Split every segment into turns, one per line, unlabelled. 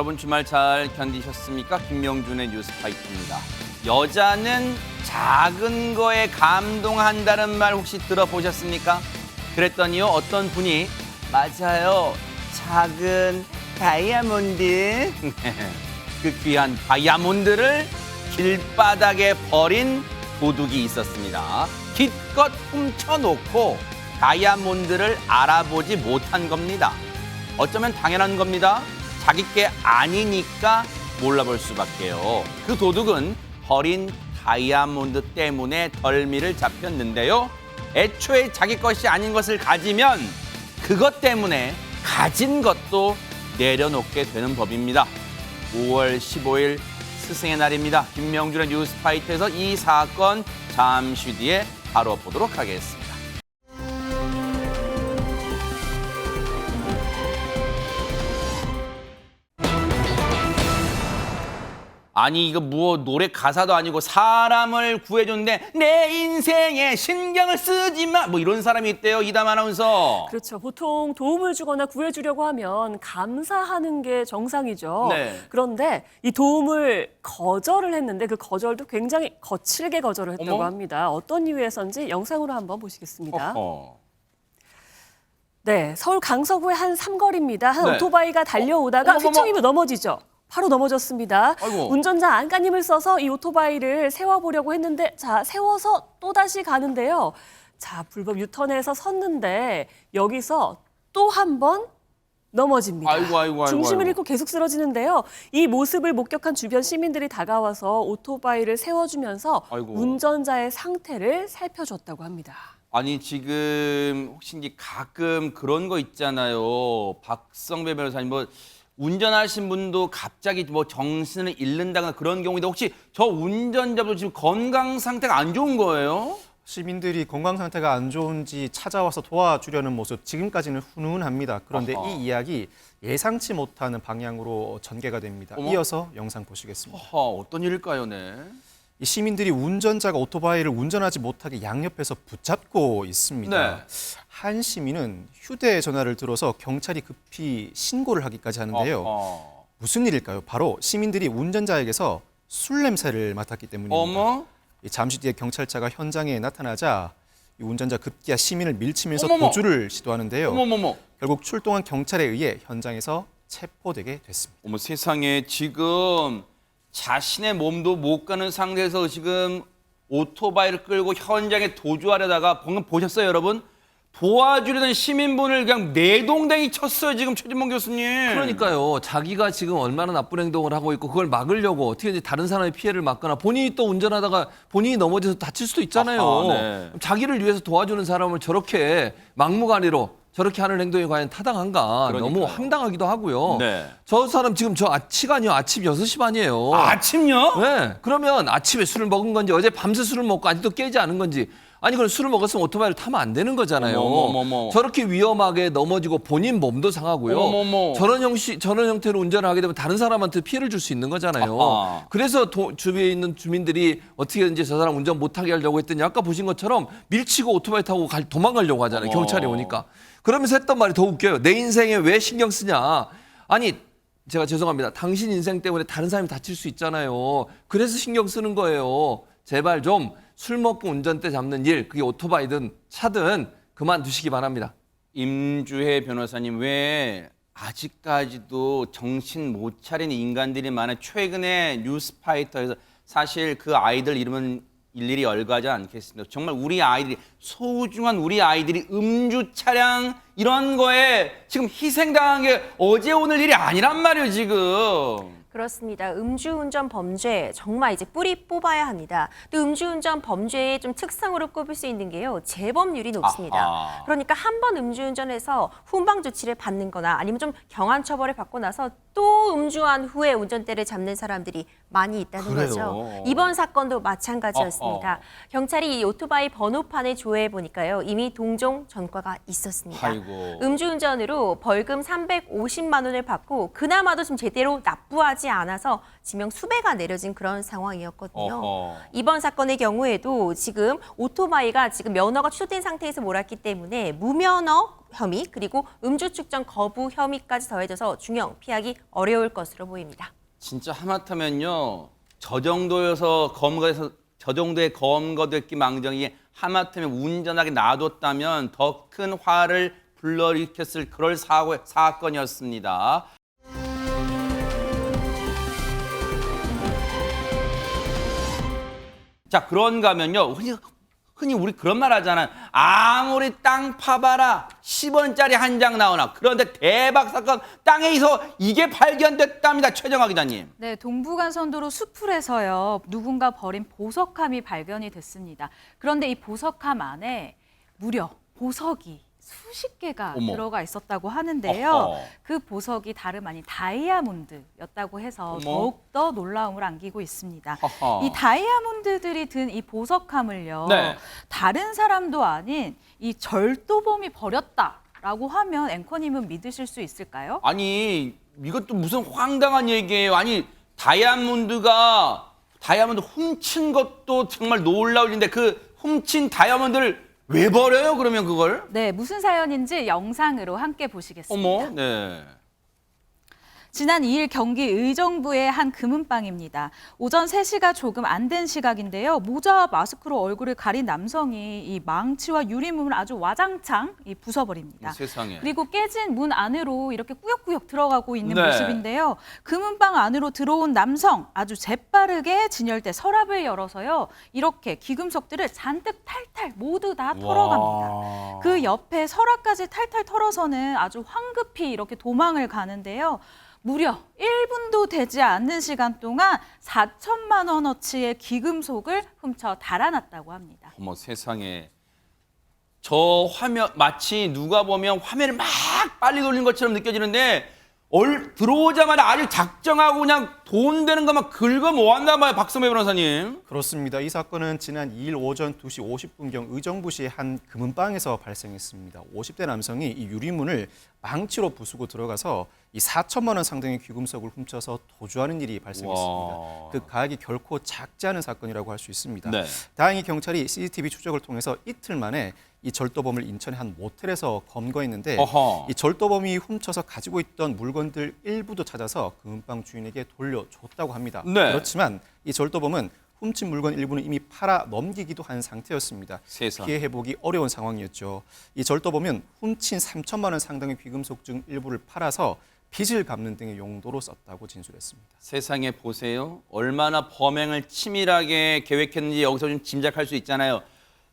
여러분 주말 잘 견디셨습니까? 김명준의 뉴스파이트입니다. 여자는 작은 거에 감동한다는 말 혹시 들어보셨습니까? 그랬더니요, 어떤 분이 맞아요. 작은 다이아몬드. 그 귀한 다이아몬드를 길바닥에 버린 도둑이 있었습니다. 기껏 훔쳐놓고 다이아몬드를 알아보지 못한 겁니다. 어쩌면 당연한 겁니다. 자기 게 아니니까 몰라볼 수밖에요. 그 도둑은 버린 다이아몬드 때문에 덜미를 잡혔는데요. 애초에 자기 것이 아닌 것을 가지면 그것 때문에 가진 것도 내려놓게 되는 법입니다. 5월 15일 스승의 날입니다. 김명준의 뉴스파이트에서 이 사건 잠시 뒤에 다뤄보도록 하겠습니다. 아니 이거 뭐 노래 가사도 아니고 사람을 구해줬는데 내 인생에 신경을 쓰지 마 뭐 이런 사람이 있대요. 이담 아나운서.
그렇죠. 보통 도움을 주거나 구해주려고 하면 감사하는 게 정상이죠.
네.
그런데 이 도움을 거절을 했는데 그 거절도 굉장히 거칠게 거절을 했다고
어머?
합니다. 어떤 이유에서인지 영상으로 한번 보시겠습니다.
어허.
네, 서울 강서구의 한 삼거리입니다. 한
네.
오토바이가 달려오다가
어머머머.
휘청이며 넘어지죠. 바로 넘어졌습니다.
아이고.
운전자 안간힘을 써서 이 오토바이를 세워보려고 했는데 자 세워서 또다시 가는데요. 자 불법 유턴해서 섰는데 여기서 또 한 번 넘어집니다.
아이고.
중심을 잃고 계속 쓰러지는데요. 이 모습을 목격한 주변 시민들이 다가와서 오토바이를 세워주면서
아이고.
운전자의 상태를 살펴줬다고 합니다.
아니 지금 혹시 이제 가끔 그런 거 있잖아요. 박성배 변호사님 뭐 운전하신 분도 갑자기 뭐 정신을 잃는다거나 그런 경우인데 혹시 저 운전자도 지금 건강 상태가 안 좋은 거예요?
시민들이 건강 상태가 안 좋은지 찾아와서 도와주려는 모습 지금까지는 훈훈합니다. 그런데
어허.
이 이야기 예상치 못하는 방향으로 전개가 됩니다.
어머?
이어서 영상 보시겠습니다.
어떤 일일까요, 네?
이 시민들이 운전자가 오토바이를 운전하지 못하게 양옆에서 붙잡고 있습니다.
네.
한 시민은 휴대전화를 들어서 경찰이 급히 신고를 하기까지 하는데요. 무슨 일일까요? 바로 시민들이 운전자에게서 술 냄새를 맡았기 때문입니다.
어머?
잠시 뒤에 경찰차가 현장에 나타나자 이 운전자 급기야 시민을 밀치면서
어머머.
도주를 시도하는데요.
어머머머.
결국 출동한 경찰에 의해 현장에서 체포되게 됐습니다.
어머 세상에 지금 자신의 몸도 못 가는 상태에서 지금 오토바이를 끌고 현장에 도주하려다가 방금 보셨어요, 여러분? 도와주려던 시민분을 그냥 내동댕이 쳤어요, 지금 최진봉 교수님.
그러니까요. 자기가 지금 얼마나 나쁜 행동을 하고 있고 그걸 막으려고 어떻게 이제 다른 사람의 피해를 막거나 본인이 또 운전하다가 본인이 넘어져서 다칠 수도 있잖아요.
아하, 네.
자기를 위해서 도와주는 사람을 저렇게 막무가내로 저렇게 하는 행동이 과연 타당한가
그러니까요.
너무 황당하기도 하고요.
네.
저 사람 지금 시간이요. 아침 6시 반이에요.
아침요?
네. 그러면 아침에 술을 먹은 건지 어제 밤새 술을 먹고 아직도 깨지 않은 건지 아니 그럼 술을 먹었으면 오토바이를 타면 안 되는 거잖아요.
어머머머.
저렇게 위험하게 넘어지고 본인 몸도 상하고요.
어머머머.
저런 형태로 운전을 하게 되면 다른 사람한테 피해를 줄 수 있는 거잖아요.
아하.
그래서 주위에 있는 주민들이 어떻게든지 저 사람 운전 못하게 하려고 했더니 아까 보신 것처럼 밀치고 오토바이 타고 도망가려고 하잖아요.
어머.
경찰이 오니까. 그러면서 했던 말이 더 웃겨요. 내 인생에 왜 신경 쓰냐. 아니 제가 죄송합니다. 당신 인생 때문에 다른 사람이 다칠 수 있잖아요. 그래서 신경 쓰는 거예요. 제발 좀 술 먹고 운전대 잡는 일, 그게 오토바이든 차든 그만두시기 바랍니다.
임주혜 변호사님, 왜 아직까지도 정신 못 차린 인간들이 많아요. 최근에 뉴스파이터에서 사실 그 아이들 이름은 일일이 열거하지 않겠습니다. 정말 우리 아이들이, 소중한 우리 아이들이 음주 차량 이런 거에 지금 희생당한 게 어제 오늘 일이 아니란 말이에요, 지금.
그렇습니다. 음주운전 범죄 정말 이제 뿌리 뽑아야 합니다. 또 음주운전 범죄의 좀 특성으로 꼽을 수 있는 게요. 재범률이 높습니다.
아하.
그러니까 한 번 음주운전해서 훈방 조치를 받는 거나 아니면 좀 경한 처벌을 받고 나서 또 음주한 후에 운전대를 잡는 사람들이 많이 있다는
그래요?
거죠. 이번 사건도 마찬가지였습니다. 경찰이 이 오토바이 번호판을 조회해 보니까요. 이미 동종 전과가 있었습니다.
아이고.
음주운전으로 벌금 350만 원을 받고 그나마도 좀 제대로 납부하지 명확하지 않아서 지명 수배가 내려진 그런 상황이었거든요.
어허.
이번 사건의 경우에도 지금 오토바이가 지금 면허가 취소된 상태에서 몰았기 때문에 무면허 혐의 그리고 음주 측정 거부 혐의까지 더해져서 중형 피하기 어려울 것으로 보입니다.
진짜 하마터면요. 저 정도의 검거됐기 망정이 하마터면 운전하게 놔뒀다면 더 큰 화를 불러일으켰을 그럴 사건이었습니다. 자, 그런가 하면요. 흔히 우리 그런 말 하잖아요. 아무리 땅 파봐라 10원짜리 한 장 나오나. 그런데 대박 사건 땅에서 이게 발견됐답니다. 최정화 기자님.
네, 동부간선도로 수풀에서요. 누군가 버린 보석함이 발견이 됐습니다. 그런데 이 보석함 안에 무려 보석이 수십 개가
어머.
들어가 있었다고 하는데요.
어허.
그 보석이 다름 아닌 다이아몬드였다고 해서
어머.
더욱더 놀라움을 안기고 있습니다.
허허.
이 다이아몬드들이 든 이 보석함을요.
네.
다른 사람도 아닌 이 절도범이 버렸다라고 하면 앵커님은 믿으실 수 있을까요?
아니 이것도 무슨 황당한 얘기예요. 아니 다이아몬드 훔친 것도 정말 놀라울 일인데 그 훔친 다이아몬드를 왜 버려요? 그러면 그걸?
네, 무슨 사연인지 영상으로 함께 보시겠습니다.
어머, 네.
지난 2일 경기 의정부의 한 금은방입니다. 오전 3시가 조금 안 된 시각인데요. 모자와 마스크로 얼굴을 가린 남성이 이 망치와 유리문을 아주 와장창 부숴버립니다.
세상에.
그리고 깨진 문 안으로 이렇게 꾸역꾸역 들어가고 있는
네.
모습인데요. 금은방 안으로 들어온 남성 아주 재빠르게 진열대 서랍을 열어서요. 이렇게 귀금속들을 잔뜩 탈탈 모두 다 털어갑니다.
와.
그 옆에 서랍까지 탈탈 털어서는 아주 황급히 이렇게 도망을 가는데요. 무려 1분도 되지 않는 시간 동안 4천만 원어치의 귀금속을 훔쳐 달아났다고 합니다.
어머 세상에. 저 화면 마치 누가 보면 화면을 막 빨리 돌린 것처럼 느껴지는데 들어오자마자 아주 작정하고 그냥 돈 되는 것만 긁어 모았나 봐요. 박성배 변호사님.
그렇습니다. 이 사건은 지난 2일 오전 2시 50분경 의정부시의 한 금은방에서 발생했습니다. 50대 남성이 이 유리문을 망치로 부수고 들어가서 이 4천만 원 상당의 귀금속을 훔쳐서 도주하는 일이 발생했습니다.
와.
그 가액이 결코 작지 않은 사건이라고 할 수 있습니다.
네.
다행히 경찰이 CCTV 추적을 통해서 이틀 만에 이 절도범을 인천의 한 모텔에서 검거했는데
어허.
이 절도범이 훔쳐서 가지고 있던 물건들 일부도 찾아서 금은방 주인에게 돌려줬다고 합니다.
네.
그렇지만 이 절도범은 훔친 물건 일부는 이미 팔아 넘기기도 한 상태였습니다.
세상.
피해 회복이 어려운 상황이었죠. 이 절도범은 훔친 3천만 원 상당의 귀금속 중 일부를 팔아서 빚을 갚는 등의 용도로 썼다고 진술했습니다.
세상에 보세요. 얼마나 범행을 치밀하게 계획했는지 여기서 좀 짐작할 수 있잖아요.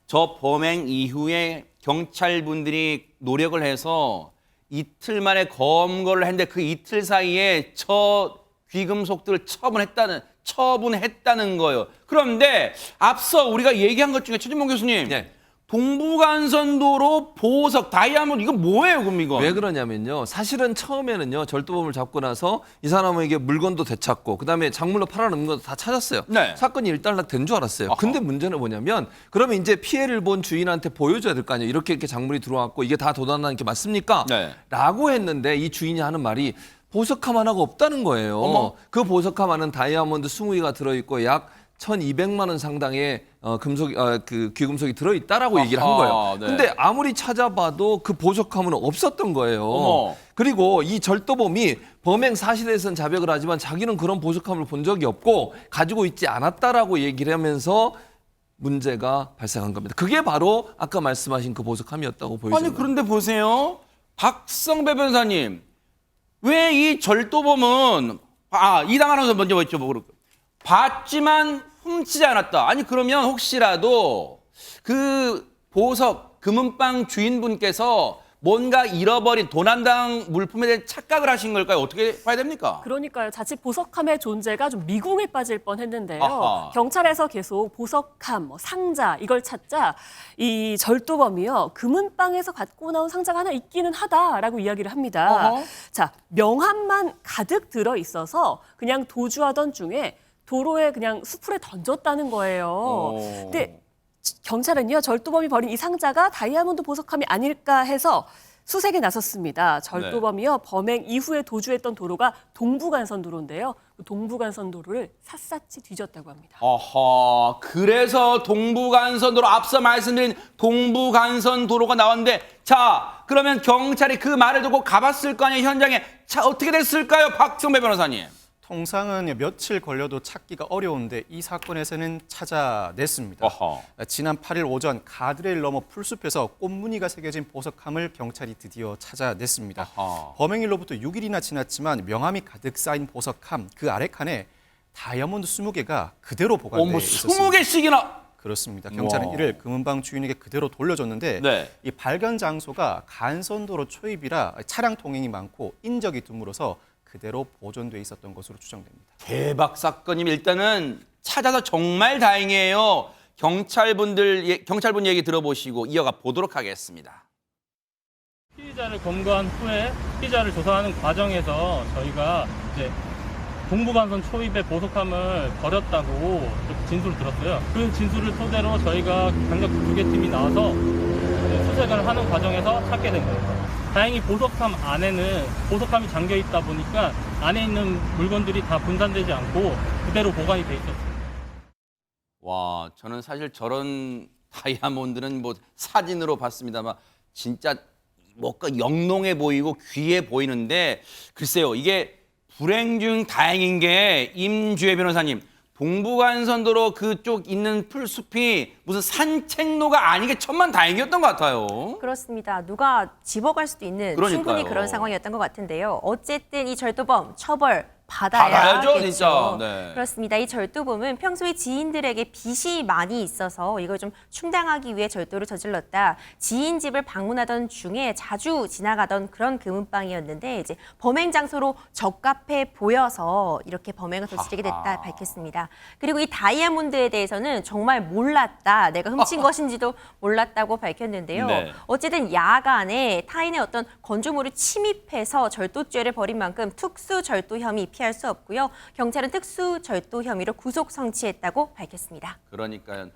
저 범행 이후에 경찰분들이 노력을 해서 이틀 만에 검거를 했는데 그 이틀 사이에 저 귀금속들을 처분했다는 거예요. 그런데 앞서 우리가 얘기한 것 중에 최진봉 교수님,
네.
동부간선도로 보석, 다이아몬드 이거 뭐예요, 그럼 이거?
왜 그러냐면요. 사실은 처음에는요. 절도범을 잡고 나서 이 사람에게 물건도 되찾고 그다음에 작물로 팔아넘는 것도 다 찾았어요.
네.
사건이 일단락된 줄 알았어요.
아하.
근데 문제는 뭐냐면 그러면 이제 피해를 본 주인한테 보여줘야 될 거 아니에요. 이렇게 작물이 들어왔고 이게 다 도난하는 게 맞습니까?
네.
라고 했는데 이 주인이 하는 말이 보석함 하나가 없다는 거예요.
어머.
그 보석함 안은 다이아몬드 20개가 들어있고 약 1,200만 원 상당의 그 귀금속이 들어있다라고 얘기를 한 거예요.
네.
근데 아무리 찾아봐도 그 보석함은 없었던 거예요.
어머.
그리고 이 절도범이 범행 사실에 대해서는 자백을 하지만 자기는 그런 보석함을 본 적이 없고 가지고 있지 않았다라고 얘기를 하면서 문제가 발생한 겁니다. 그게 바로 아까 말씀하신 그 보석함이었다고 보여집니다.
아니 그런데 보세요. 박성배 변호사님. 왜 이 절도범은 이당 아나운서 먼저 여쭤보고 봤지만 훔치지 않았다. 아니 그러면 혹시라도 그 보석 금은방 주인분께서 뭔가 잃어버린 도난당 물품에 대해 착각을 하신 걸까요? 어떻게 봐야 됩니까?
그러니까요. 자칫 보석함의 존재가 좀 미궁에 빠질 뻔했는데요.
아하.
경찰에서 계속 보석함, 상자 이걸 찾자 이 절도범이요. 금은방에서 갖고 나온 상자가 하나 있기는 하다라고 이야기를 합니다.
어허.
자, 명함만 가득 들어 있어서 그냥 도주하던 중에 도로에 그냥 수풀에 던졌다는 거예요. 근데 경찰은요, 절도범이 버린 이 상자가 다이아몬드 보석함이 아닐까 해서 수색에 나섰습니다. 절도범이요, 범행 이후에 도주했던 도로가 동부간선도로인데요. 그 동부간선도로를 샅샅이 뒤졌다고 합니다.
어허, 그래서 동부간선도로 앞서 말씀드린 동부간선도로가 나왔는데 자, 그러면 경찰이 그 말을 듣고 가봤을 거 아니에요, 현장에. 자, 어떻게 됐을까요, 박성배 변호사님?
통상은 며칠 걸려도 찾기가 어려운데 이 사건에서는 찾아냈습니다.
어허.
지난 8일 오전 가드레일 너머 풀숲에서 꽃무늬가 새겨진 보석함을 경찰이 드디어 찾아냈습니다.
어허.
범행일로부터 6일이나 지났지만 명암이 가득 쌓인 보석함 그 아래 칸에 다이아몬드 20개가 그대로 보관돼
뭐
있었습니다.
20개씩이나.
그렇습니다. 경찰은
와.
이를 금은방 주인에게 그대로 돌려줬는데
네.
이 발견 장소가 간선도로 초입이라 차량 통행이 많고 인적이 드물어서 그대로 보존돼 있었던 것으로 추정됩니다.
대박 사건이면 일단은 찾아서 정말 다행이에요. 경찰분 얘기 들어보시고 이어가 보도록 하겠습니다.
피의자를 검거한 후에 피의자를 조사하는 과정에서 저희가 이제 동부간선 초입에 보석함을 버렸다고 진술을 들었어요. 그 진술을 토대로 저희가 강력 2개 팀이 나와서 수색을 하는 과정에서 찾게 된 거예요. 다행히 보석함 안에는 보석함이 잠겨 있다 보니까 안에 있는 물건들이 다 분산되지 않고 그대로 보관이 돼 있었습니다.
와, 저는 사실 저런 다이아몬드는 뭐 사진으로 봤습니다만 진짜 뭔가 영롱해 보이고 귀해 보이는데 글쎄요, 이게 불행 중 다행인 게 임주혜 변호사님, 동부간선도로 그쪽 있는 풀숲이 무슨 산책로가 아닌 게 천만다행이었던 것 같아요.
그렇습니다. 누가 집어갈 수도 있는
그러니까요.
충분히 그런 상황이었던 것 같은데요. 어쨌든 이 절도범 처벌 받아야겠죠.
받아야죠, 진짜. 네.
그렇습니다. 이 절도범은 평소에 지인들에게 빚이 많이 있어서 이걸 좀 충당하기 위해 절도를 저질렀다. 지인 집을 방문하던 중에 자주 지나가던 그런 금은방이었는데 이제 범행 장소로 적합해 보여서 이렇게 범행을 저지르게 됐다 밝혔습니다. 그리고 이 다이아몬드에 대해서는 정말 몰랐다. 내가 훔친 것인지도 몰랐다고 밝혔는데요.
네.
어쨌든 야간에 타인의 어떤 건조물을 침입해서 절도죄를 벌인 만큼 특수절도 혐의 피할 수 없고요. 경찰은 특수절도 혐의로 구속 성취했다고 밝혔습니다.
그러니까요.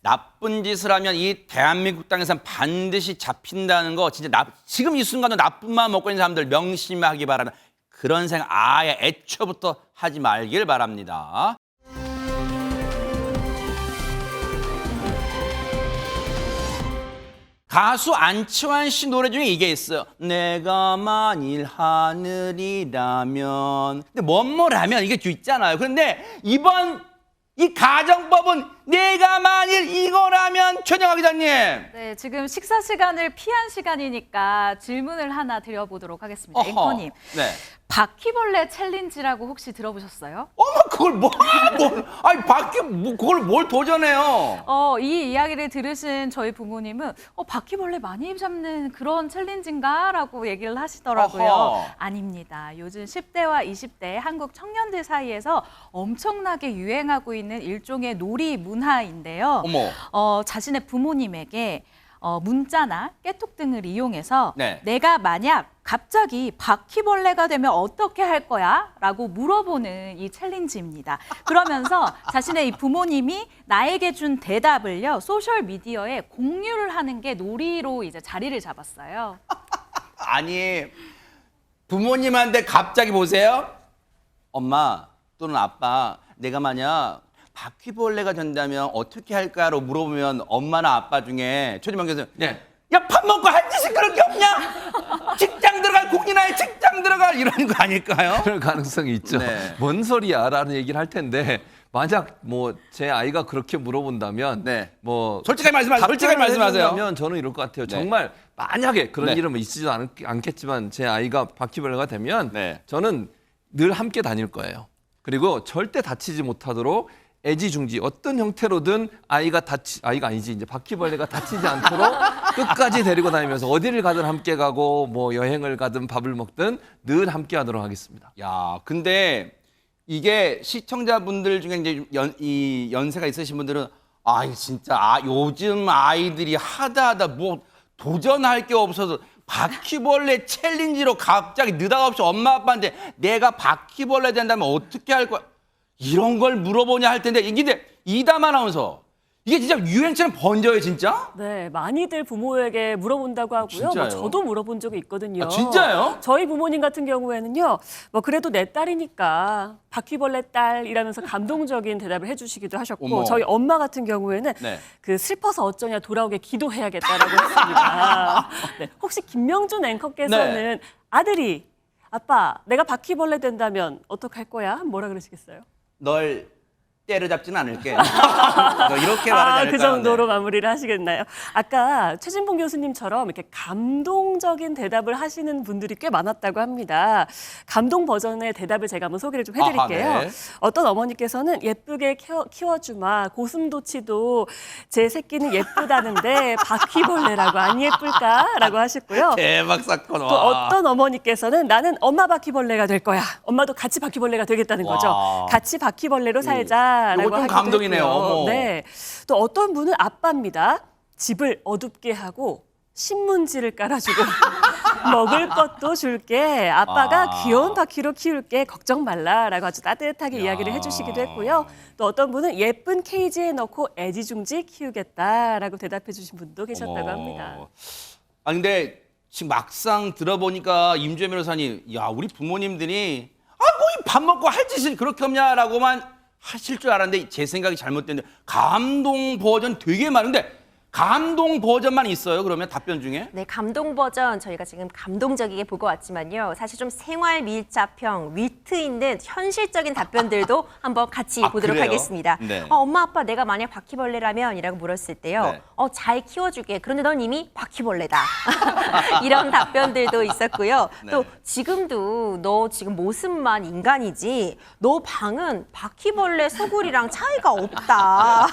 나쁜 짓을 하면 이 대한민국 땅에선 반드시 잡힌다는 거 진짜 지금 이 순간도 나쁜 마음 먹고 있는 사람들 명심하기 바라는 그런 생각 아예 애초부터 하지 말길 바랍니다. 가수 안치환 씨 노래 중에 이게 있어요. 내가 만일 하늘이라면. 근데 뭐뭐라면 이게 있잖아요. 그런데 이번 이 가정법은 내가 만일 이거라면 최정화 기자님.
네, 지금 식사 시간을 피한 시간이니까 질문을 하나 드려보도록 하겠습니다. 앵커님,
네.
바퀴벌레 챌린지라고 혹시 들어보셨어요?
어머 그걸 아니 그걸 뭘 도전해요?
이 이야기를 들으신 저희 부모님은 바퀴벌레 많이 잡는 그런 챌린지인가라고 얘기를 하시더라고요.
어허.
아닙니다. 요즘 10대와 20대 한국 청년들 사이에서 엄청나게 유행하고 있는 일종의 놀이 문화인데요.
어머.
자신의 부모님에게 문자나 깨톡 등을 이용해서
네.
내가 만약 갑자기 바퀴벌레가 되면 어떻게 할 거야? 라고 물어보는 이 챌린지입니다. 그러면서 자신의 이 부모님이 나에게 준 대답을요, 소셜미디어에 공유를 하는 게 놀이로 이제 자리를 잡았어요.
아니 부모님한테 갑자기 보세요. 엄마 또는 아빠 내가 만약 바퀴벌레가 된다면 어떻게 할까로 물어보면 엄마나 아빠 중에 최지만 교수님
네.
야 밥 먹고 할 짓이 그런 게 없냐? 직장 들어갈 국민아의 직장 들어갈 이러는 거 아닐까요?
그럴 가능성이 있죠.
네.
뭔 소리야라는 얘기를 할 텐데 만약 뭐 제 아이가 그렇게 물어본다면
네.
뭐
솔직하게 말씀하세요. 솔직하게 말씀하세요.
면 저는 이럴 것 같아요.
네.
정말 만약에 그런
네.
일은 있지도 않겠지만 제 아이가 바퀴벌레가 되면
네.
저는 늘 함께 다닐 거예요. 그리고 절대 다치지 못하도록 애지중지 어떤 형태로든 아이가 아니지 이제 바퀴벌레가 다치지 않도록 끝까지 데리고 다니면서 어디를 가든 함께 가고 뭐 여행을 가든 밥을 먹든 늘 함께 하도록 하겠습니다.
야, 근데 이게 시청자분들 중에 이제 이 연세가 있으신 분들은 진짜 요즘 아이들이 하다 뭐 도전할 게 없어서 바퀴벌레 챌린지로 갑자기 느닷없이 엄마 아빠한테 내가 바퀴벌레 된다면 어떻게 할 거야? 이런 걸 물어보냐 할 텐데 근데 이담 아나운서 이게 진짜 유행처럼 번져요, 진짜?
네, 많이들 부모에게 물어본다고 하고요.
진짜요?
저도 물어본 적이 있거든요.
아, 진짜요?
저희 부모님 같은 경우에는요, 뭐 그래도 내 딸이니까 바퀴벌레 딸이라면서 감동적인 대답을 해주시기도 하셨고,
어머.
저희 엄마 같은 경우에는
네.
그 슬퍼서 어쩌냐 돌아오게 기도해야겠다라고 했습니다. 네, 혹시 김명준 앵커께서는
네.
아들이 아빠, 내가 바퀴벌레 된다면 어떡할 거야? 뭐라 그러시겠어요?
널 때려잡지는 않을게. 너 이렇게 말하지 않을까?
그 정도로
네.
마무리를 하시겠나요? 아까 최진봉 교수님처럼 이렇게 감동적인 대답을 하시는 분들이 꽤 많았다고 합니다. 감동 버전의 대답을 제가 한번 소개를 좀 해드릴게요.
아하, 네.
어떤 어머니께서는 예쁘게 키워주마. 고슴도치도 제 새끼는 예쁘다는데 바퀴벌레라고 안 예쁠까라고 하셨고요.
대박 사건.
또
와.
어떤 어머니께서는 나는 엄마 바퀴벌레가 될 거야. 엄마도 같이 바퀴벌레가 되겠다는 거죠.
와.
같이 바퀴벌레로 살자라고
요거 좀
하기도
감동이네요.
했고요.
어머.
네. 또 어떤 분은 아빠입니다. 집을 어둡게 하고 신문지를 깔아주고 먹을 것도 줄게. 아빠가
아.
귀여운 바퀴로 키울게. 걱정 말라라고 아주 따뜻하게 이야기를 해주시기도 했고요. 또 어떤 분은 예쁜 케이지에 넣고 애지중지 키우겠다라고 대답해 주신 분도 계셨다고
어머.
합니다.
아 근데 지금 막상 들어보니까 임주혜 변호사님, 야 우리 부모님들이 뭐 이 밥 먹고 할 짓을 그렇게 없냐라고만 하실 줄 알았는데 제 생각이 잘못됐는데 감동 버전 되게 많은데 감동 버전만 있어요? 그러면 답변 중에?
네, 감동 버전 저희가 지금 감동적이게 보고 왔지만요. 사실 좀 생활 밀착형, 위트 있는 현실적인 답변들도 한번 같이
아,
보도록
그래요?
하겠습니다.
네.
엄마, 아빠 내가 만약 바퀴벌레라면? 이라고 물었을 때요.
네.
잘 키워줄게. 그런데 넌 이미 바퀴벌레다. 이런 답변들도 있었고요.
네.
또 지금도 너 지금 모습만 인간이지 너 방은 바퀴벌레 소굴이랑 차이가 없다.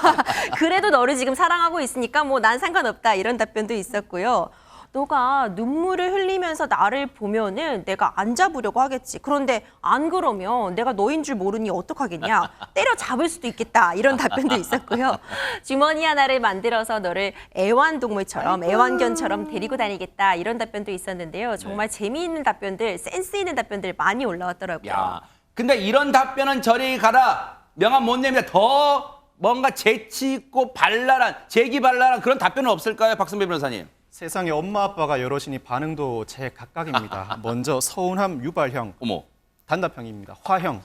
그래도 너를 지금 사랑하고 있으니까 뭐 난 상관없다. 이런 답변도 있었고요. 너가 눈물을 흘리면서 나를 보면은 내가 안 잡으려고 하겠지. 그런데 안 그러면 내가 너인 줄 모르니 어떡하겠냐. 때려 잡을 수도 있겠다. 이런 답변도 있었고요. 주머니 하나를 만들어서 너를 애완동물처럼 애완견처럼 데리고 다니겠다. 이런 답변도 있었는데요. 정말 재미있는 답변들, 센스 있는 답변들 많이 올라왔더라고요.
야, 근데 이런 답변은 저리 가라. 명함 못 냅니다. 더 뭔가 재치 있고 발랄한, 재기발랄한 그런 답변은 없을까요, 박선배 변호사님?
세상에 엄마 아빠가 여럿이니 반응도 제각각입니다. 먼저 서운함 유발형,
어머.
단답형입니다. 화형,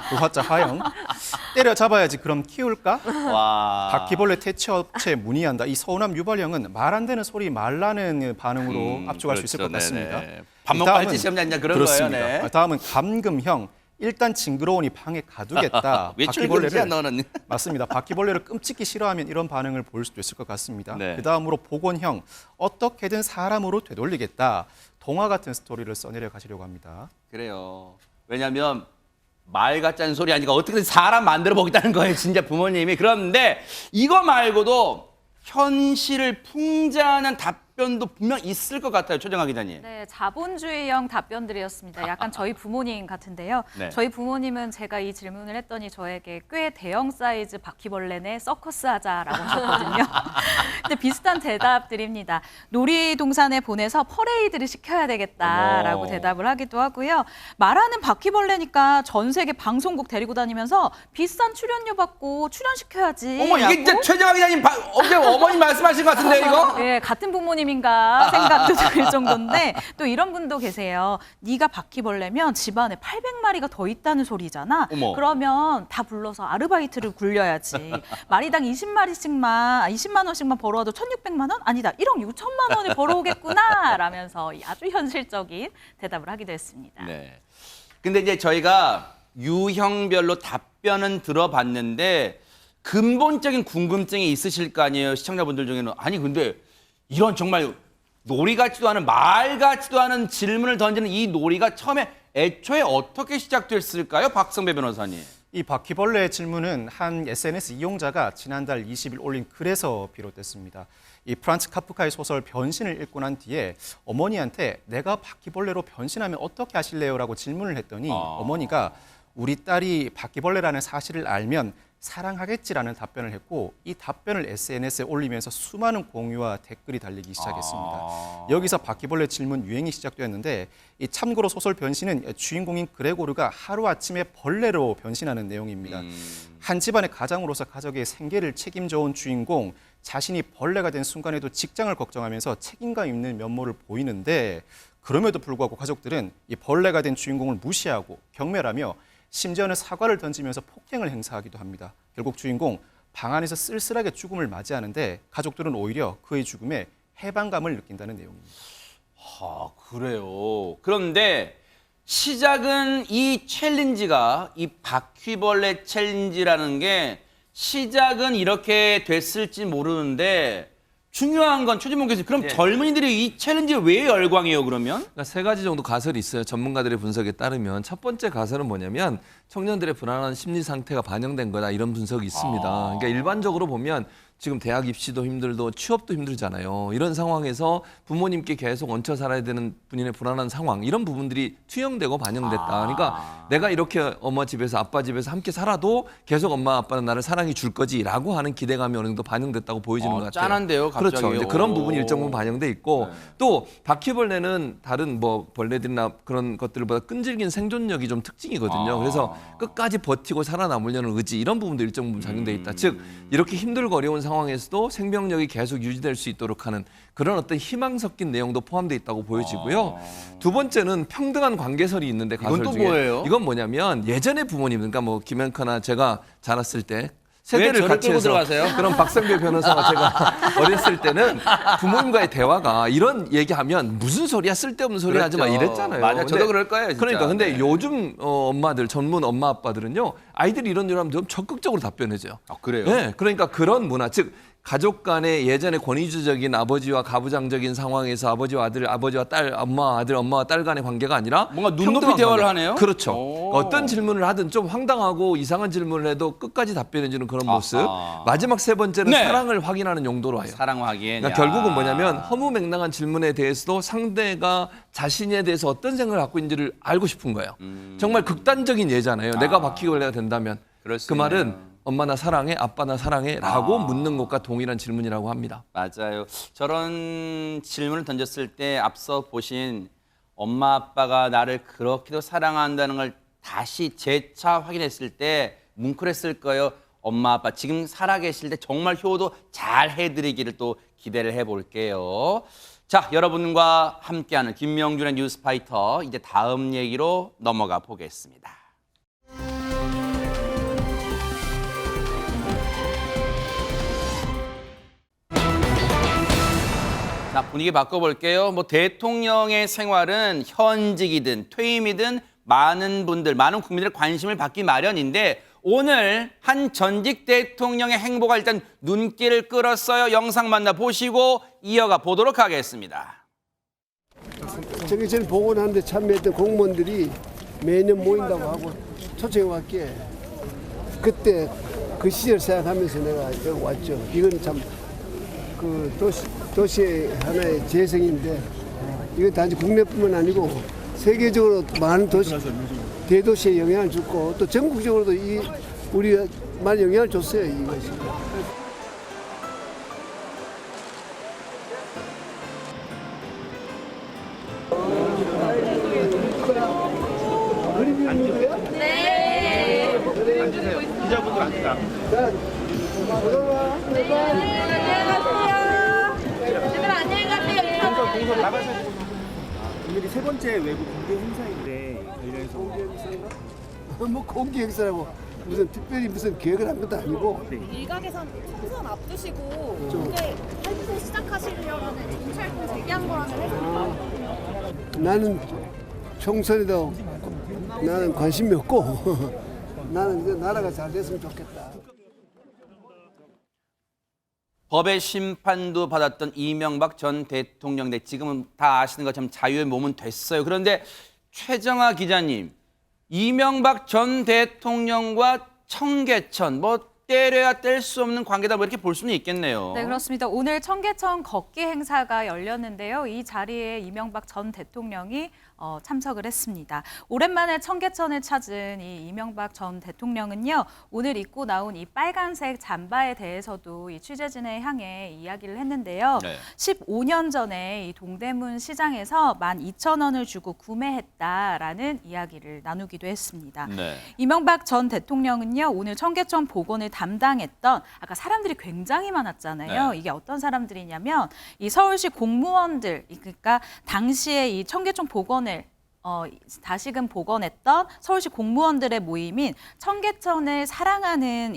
불화자 화형. 때려잡아야지 그럼 키울까?
와.
바퀴벌레 퇴치업체 문의한다. 이 서운함 유발형은 말 안 되는 소리 말라는 반응으로 압축할 수 있을 것
그렇죠.
같습니다.
네네. 밥 먹고 할 짓이 없냐 그런
그렇습니다.
거예요. 네.
다음은 감금형. 일단 징그러우니 방에 가두겠다.
왜 출근이야 너는?
맞습니다. 바퀴벌레를 끔찍히 싫어하면 이런 반응을 보일 수도 있을 것 같습니다.
네.
그다음으로 복원형. 어떻게든 사람으로 되돌리겠다. 동화 같은 스토리를 써내려 가시려고 합니다.
그래요. 왜냐하면 말 같자는 소리 아니까 어떻게든 사람 만들어 보겠다는 거예요, 진짜 부모님이. 그런데 이거 말고도 현실을 풍자하는 답변도 분명 있을 것 같아요, 최정아 기자님.
네, 자본주의형 답변들이었습니다. 약간 저희 부모님 같은데요.
네.
저희 부모님은 제가 이 질문을 했더니 저에게 꽤 대형 사이즈 바퀴벌레네 서커스 하자라고 하셨거든요. 근데 비슷한 대답들입니다. 놀이동산에 보내서 퍼레이드를 시켜야 되겠다라고
어머.
대답을 하기도 하고요. 말하는 바퀴벌레니까 전 세계 방송국 데리고 다니면서 비싼 출연료 받고 출연시켜야지.
어머, 이게 진짜 최정아 기자님 어제 어머님 말씀하신 것 같은데 이거?
네, 같은 부모님인가 생각도 들 정도인데 또 이런 분도 계세요. 네가 바퀴벌레면 집안에 800마리가 더 있다는 소리잖아.
어머.
그러면 다 불러서 아르바이트를 굴려야지. 마리당 20만 원씩만 벌어와도 1,600만 원? 아니다. 1억 6천만 원을 벌어오겠구나 라면서 아주 현실적인 대답을 하기도 했습니다.
네. 근데 이제 저희가 유형별로 답변은 들어봤는데 근본적인 궁금증이 있으실 거 아니에요, 시청자분들 중에는. 아니 근데 이런 정말 놀이 같지도 않은 말 같지도 않은 질문을 던지는 이 놀이가 처음에 애초에 어떻게 시작됐을까요, 박성배 변호사님?
이 바퀴벌레 질문은 한 SNS 이용자가 지난달 20일 올린 글에서 비롯됐습니다. 이 프란츠 카프카의 소설 변신을 읽고 난 뒤에 어머니한테 내가 바퀴벌레로 변신하면 어떻게 하실래요? 라고 질문을 했더니 어머니가 우리 딸이 바퀴벌레라는 사실을 알면 사랑하겠지라는 답변을 했고 이 답변을 SNS에 올리면서 수많은 공유와 댓글이 달리기 시작했습니다. 여기서 바퀴벌레 질문 유행이 시작되었는데 이 참고로 소설 변신은 주인공인 그레고르가 하루아침에 벌레로 변신하는 내용입니다. 한 집안의 가장으로서 가족의 생계를 책임져온 주인공, 자신이 벌레가 된 순간에도 직장을 걱정하면서 책임감 있는 면모를 보이는데 그럼에도 불구하고 가족들은 이 벌레가 된 주인공을 무시하고 경멸하며 심지어는 사과를 던지면서 폭행을 행사하기도 합니다. 결국 주인공 방 안에서 쓸쓸하게 죽음을 맞이하는데 가족들은 오히려 그의 죽음에 해방감을 느낀다는 내용입니다.
아, 그래요. 그런데 시작은 이 챌린지가 이 바퀴벌레 챌린지라는 게 시작은 이렇게 됐을지 모르는데 중요한 건 최진봉 교수님, 그럼 젊은이들이 이 챌린지에 왜 열광해요, 그러면?
그러니까 세 가지 정도 가설이 있어요. 전문가들의 분석에 따르면 첫 번째 가설은 뭐냐면 청년들의 불안한 심리 상태가 반영된 거다 이런 분석이 있습니다. 그러니까 일반적으로 보면 지금 대학 입시도 힘들고 취업도 힘들잖아요. 이런 상황에서 부모님께 계속 얹혀 살아야 되는 본인의 불안한 상황 이런 부분들이 투영되고 반영됐다. 그러니까 내가 이렇게 엄마 집에서 아빠 집에서 함께 살아도 계속 엄마 아빠는 나를 사랑해 줄 거지라고 하는 기대감이 어느 정도 반영됐다고 보여지는 것 같아요.
짠한데요, 갑자기.
그렇죠. 이제 그런 부분이 일정 부분 반영돼 있고 또 바퀴벌레는 다른 뭐 벌레들이나 그런 것들보다 끈질긴 생존력이 좀 특징이거든요. 그래서 끝까지 버티고 살아남으려는 의지 이런 부분도 일정 부분 작용돼 있다. 즉 이렇게 힘들고 어려운 상황에서도 생명력이 계속 유지될 수 있도록 하는 그런 어떤 희망 섞인 내용도 포함되어 있다고 보여지고요. 두 번째는 평등한 관계설이 있는데 가설
이건 또
중에
뭐예요?
이건 뭐냐면 예전에 부모님 그러니까 뭐 김현커나 제가 자랐을 때
왜
세대를
저를
같이
끌고
해서
들어가세요?
그런 박상배 변호사가 제가 어렸을 때는 부모님과의 대화가 이런 얘기하면 무슨 소리야 쓸데없는 소리 하지 마
그렇죠.
이랬잖아요.
맞아,
근데
저도 그럴 거예요, 진짜.
그러니까 근데
네.
요즘 엄마들 전문 엄마 아빠들은요 아이들이 이런 일 하면 좀 적극적으로 답변해줘요.
아, 그래요?
네, 그러니까 그런 문화 즉 가족 간의 예전에 권위주적인 아버지와 가부장적인 상황에서 아버지와 아들, 아버지와 딸, 엄마와 아들, 엄마와 딸 간의 관계가 아니라
뭔가 눈높이
평등한
대화를
관계.
하네요?
그렇죠.
오.
어떤 질문을 하든 좀 황당하고 이상한 질문을 해도 끝까지 답변해주는 그런 모습.
아하.
마지막 세 번째는
네.
사랑을 확인하는 용도로 해요.
사랑 확인.
그러니까 결국은 뭐냐면 허무맹랑한 질문에 대해서도 상대가 자신에 대해서 어떤 생각을 갖고 있는지를 알고 싶은 거예요. 정말 극단적인 예잖아요. 내가 바퀴벌레가 된다면
그럴 수
그 말은
있네요.
엄마 나 사랑해, 아빠 나 사랑해 라고 묻는 것과 동일한 질문이라고 합니다.
맞아요. 저런 질문을 던졌을 때 앞서 보신 엄마 아빠가 나를 그렇게도 사랑한다는 걸 다시 재차 확인했을 때 뭉클했을 거예요. 엄마 아빠 지금 살아계실 때 정말 효도 잘 해드리기를 또 기대를 해볼게요. 자, 여러분과 함께하는 김명준의 뉴스파이터 이제 다음 얘기로 넘어가 보겠습니다. 자, 분위기 바꿔볼게요. 뭐 대통령의 생활은 현직이든 퇴임이든 많은 분들, 많은 국민들의 관심을 받기 마련인데 오늘 한 전직 대통령의 행보가 일단 눈길을 끌었어요. 영상 만나보시고 이어가 보도록 하겠습니다.
정기철 복원하는데 참여했던 공무원들이 매년 모인다고 하고 초청해 왔기에 그때 그 시절 생각하면서 내가 여기 왔죠. 이건 참 그 도시의 하나의 재생인데 이건 단지 국내뿐만 아니고 세계적으로 많은 도시, 대도시에 영향을 주고 또 전국적으로도 우리 많이 영향을 줬어요, 이것이.
오늘이 세 번째 외국 공개 행사인데 관련해서
뭐 공개 행사라고 무슨 특별히 무슨 계획을 한 것도 아니고
일각에선 총선 앞두시고 공개 활동 시작하시려는 정찰권 제기한 거라는 해석이
나는 총선에도 나는 관심이 없고 나는 그 나라가 잘 됐으면 좋겠다.
법의 심판도 받았던 이명박 전 대통령인데 지금은 다 아시는 것처럼 자유의 몸은 됐어요. 그런데 최정아 기자님, 이명박 전 대통령과 청계천 뭐 때려야 뗄 수 없는 관계다 뭐 이렇게 볼 수는 있겠네요.
네, 그렇습니다. 오늘 청계천 걷기 행사가 열렸는데요. 이 자리에 이명박 전 대통령이 참석을 했습니다. 오랜만에 청계천을 찾은 이 이명박 전 대통령은요, 오늘 입고 나온 이 빨간색 잠바에 대해서도 이 취재진을 향해 이야기를 했는데요.
네.
15년 전에 이 동대문 시장에서 12,000원을 주고 구매했다라는 이야기를 나누기도 했습니다.
네.
이명박 전 대통령은요, 오늘 청계천 복원을 담당했던 아까 사람들이 굉장히 많았잖아요.
네.
이게 어떤 사람들이냐면 이 서울시 공무원들, 그러니까 당시에 이 청계천 복원을 다시금 복원했던 서울시 공무원들의 모임인 청계천을 사랑하는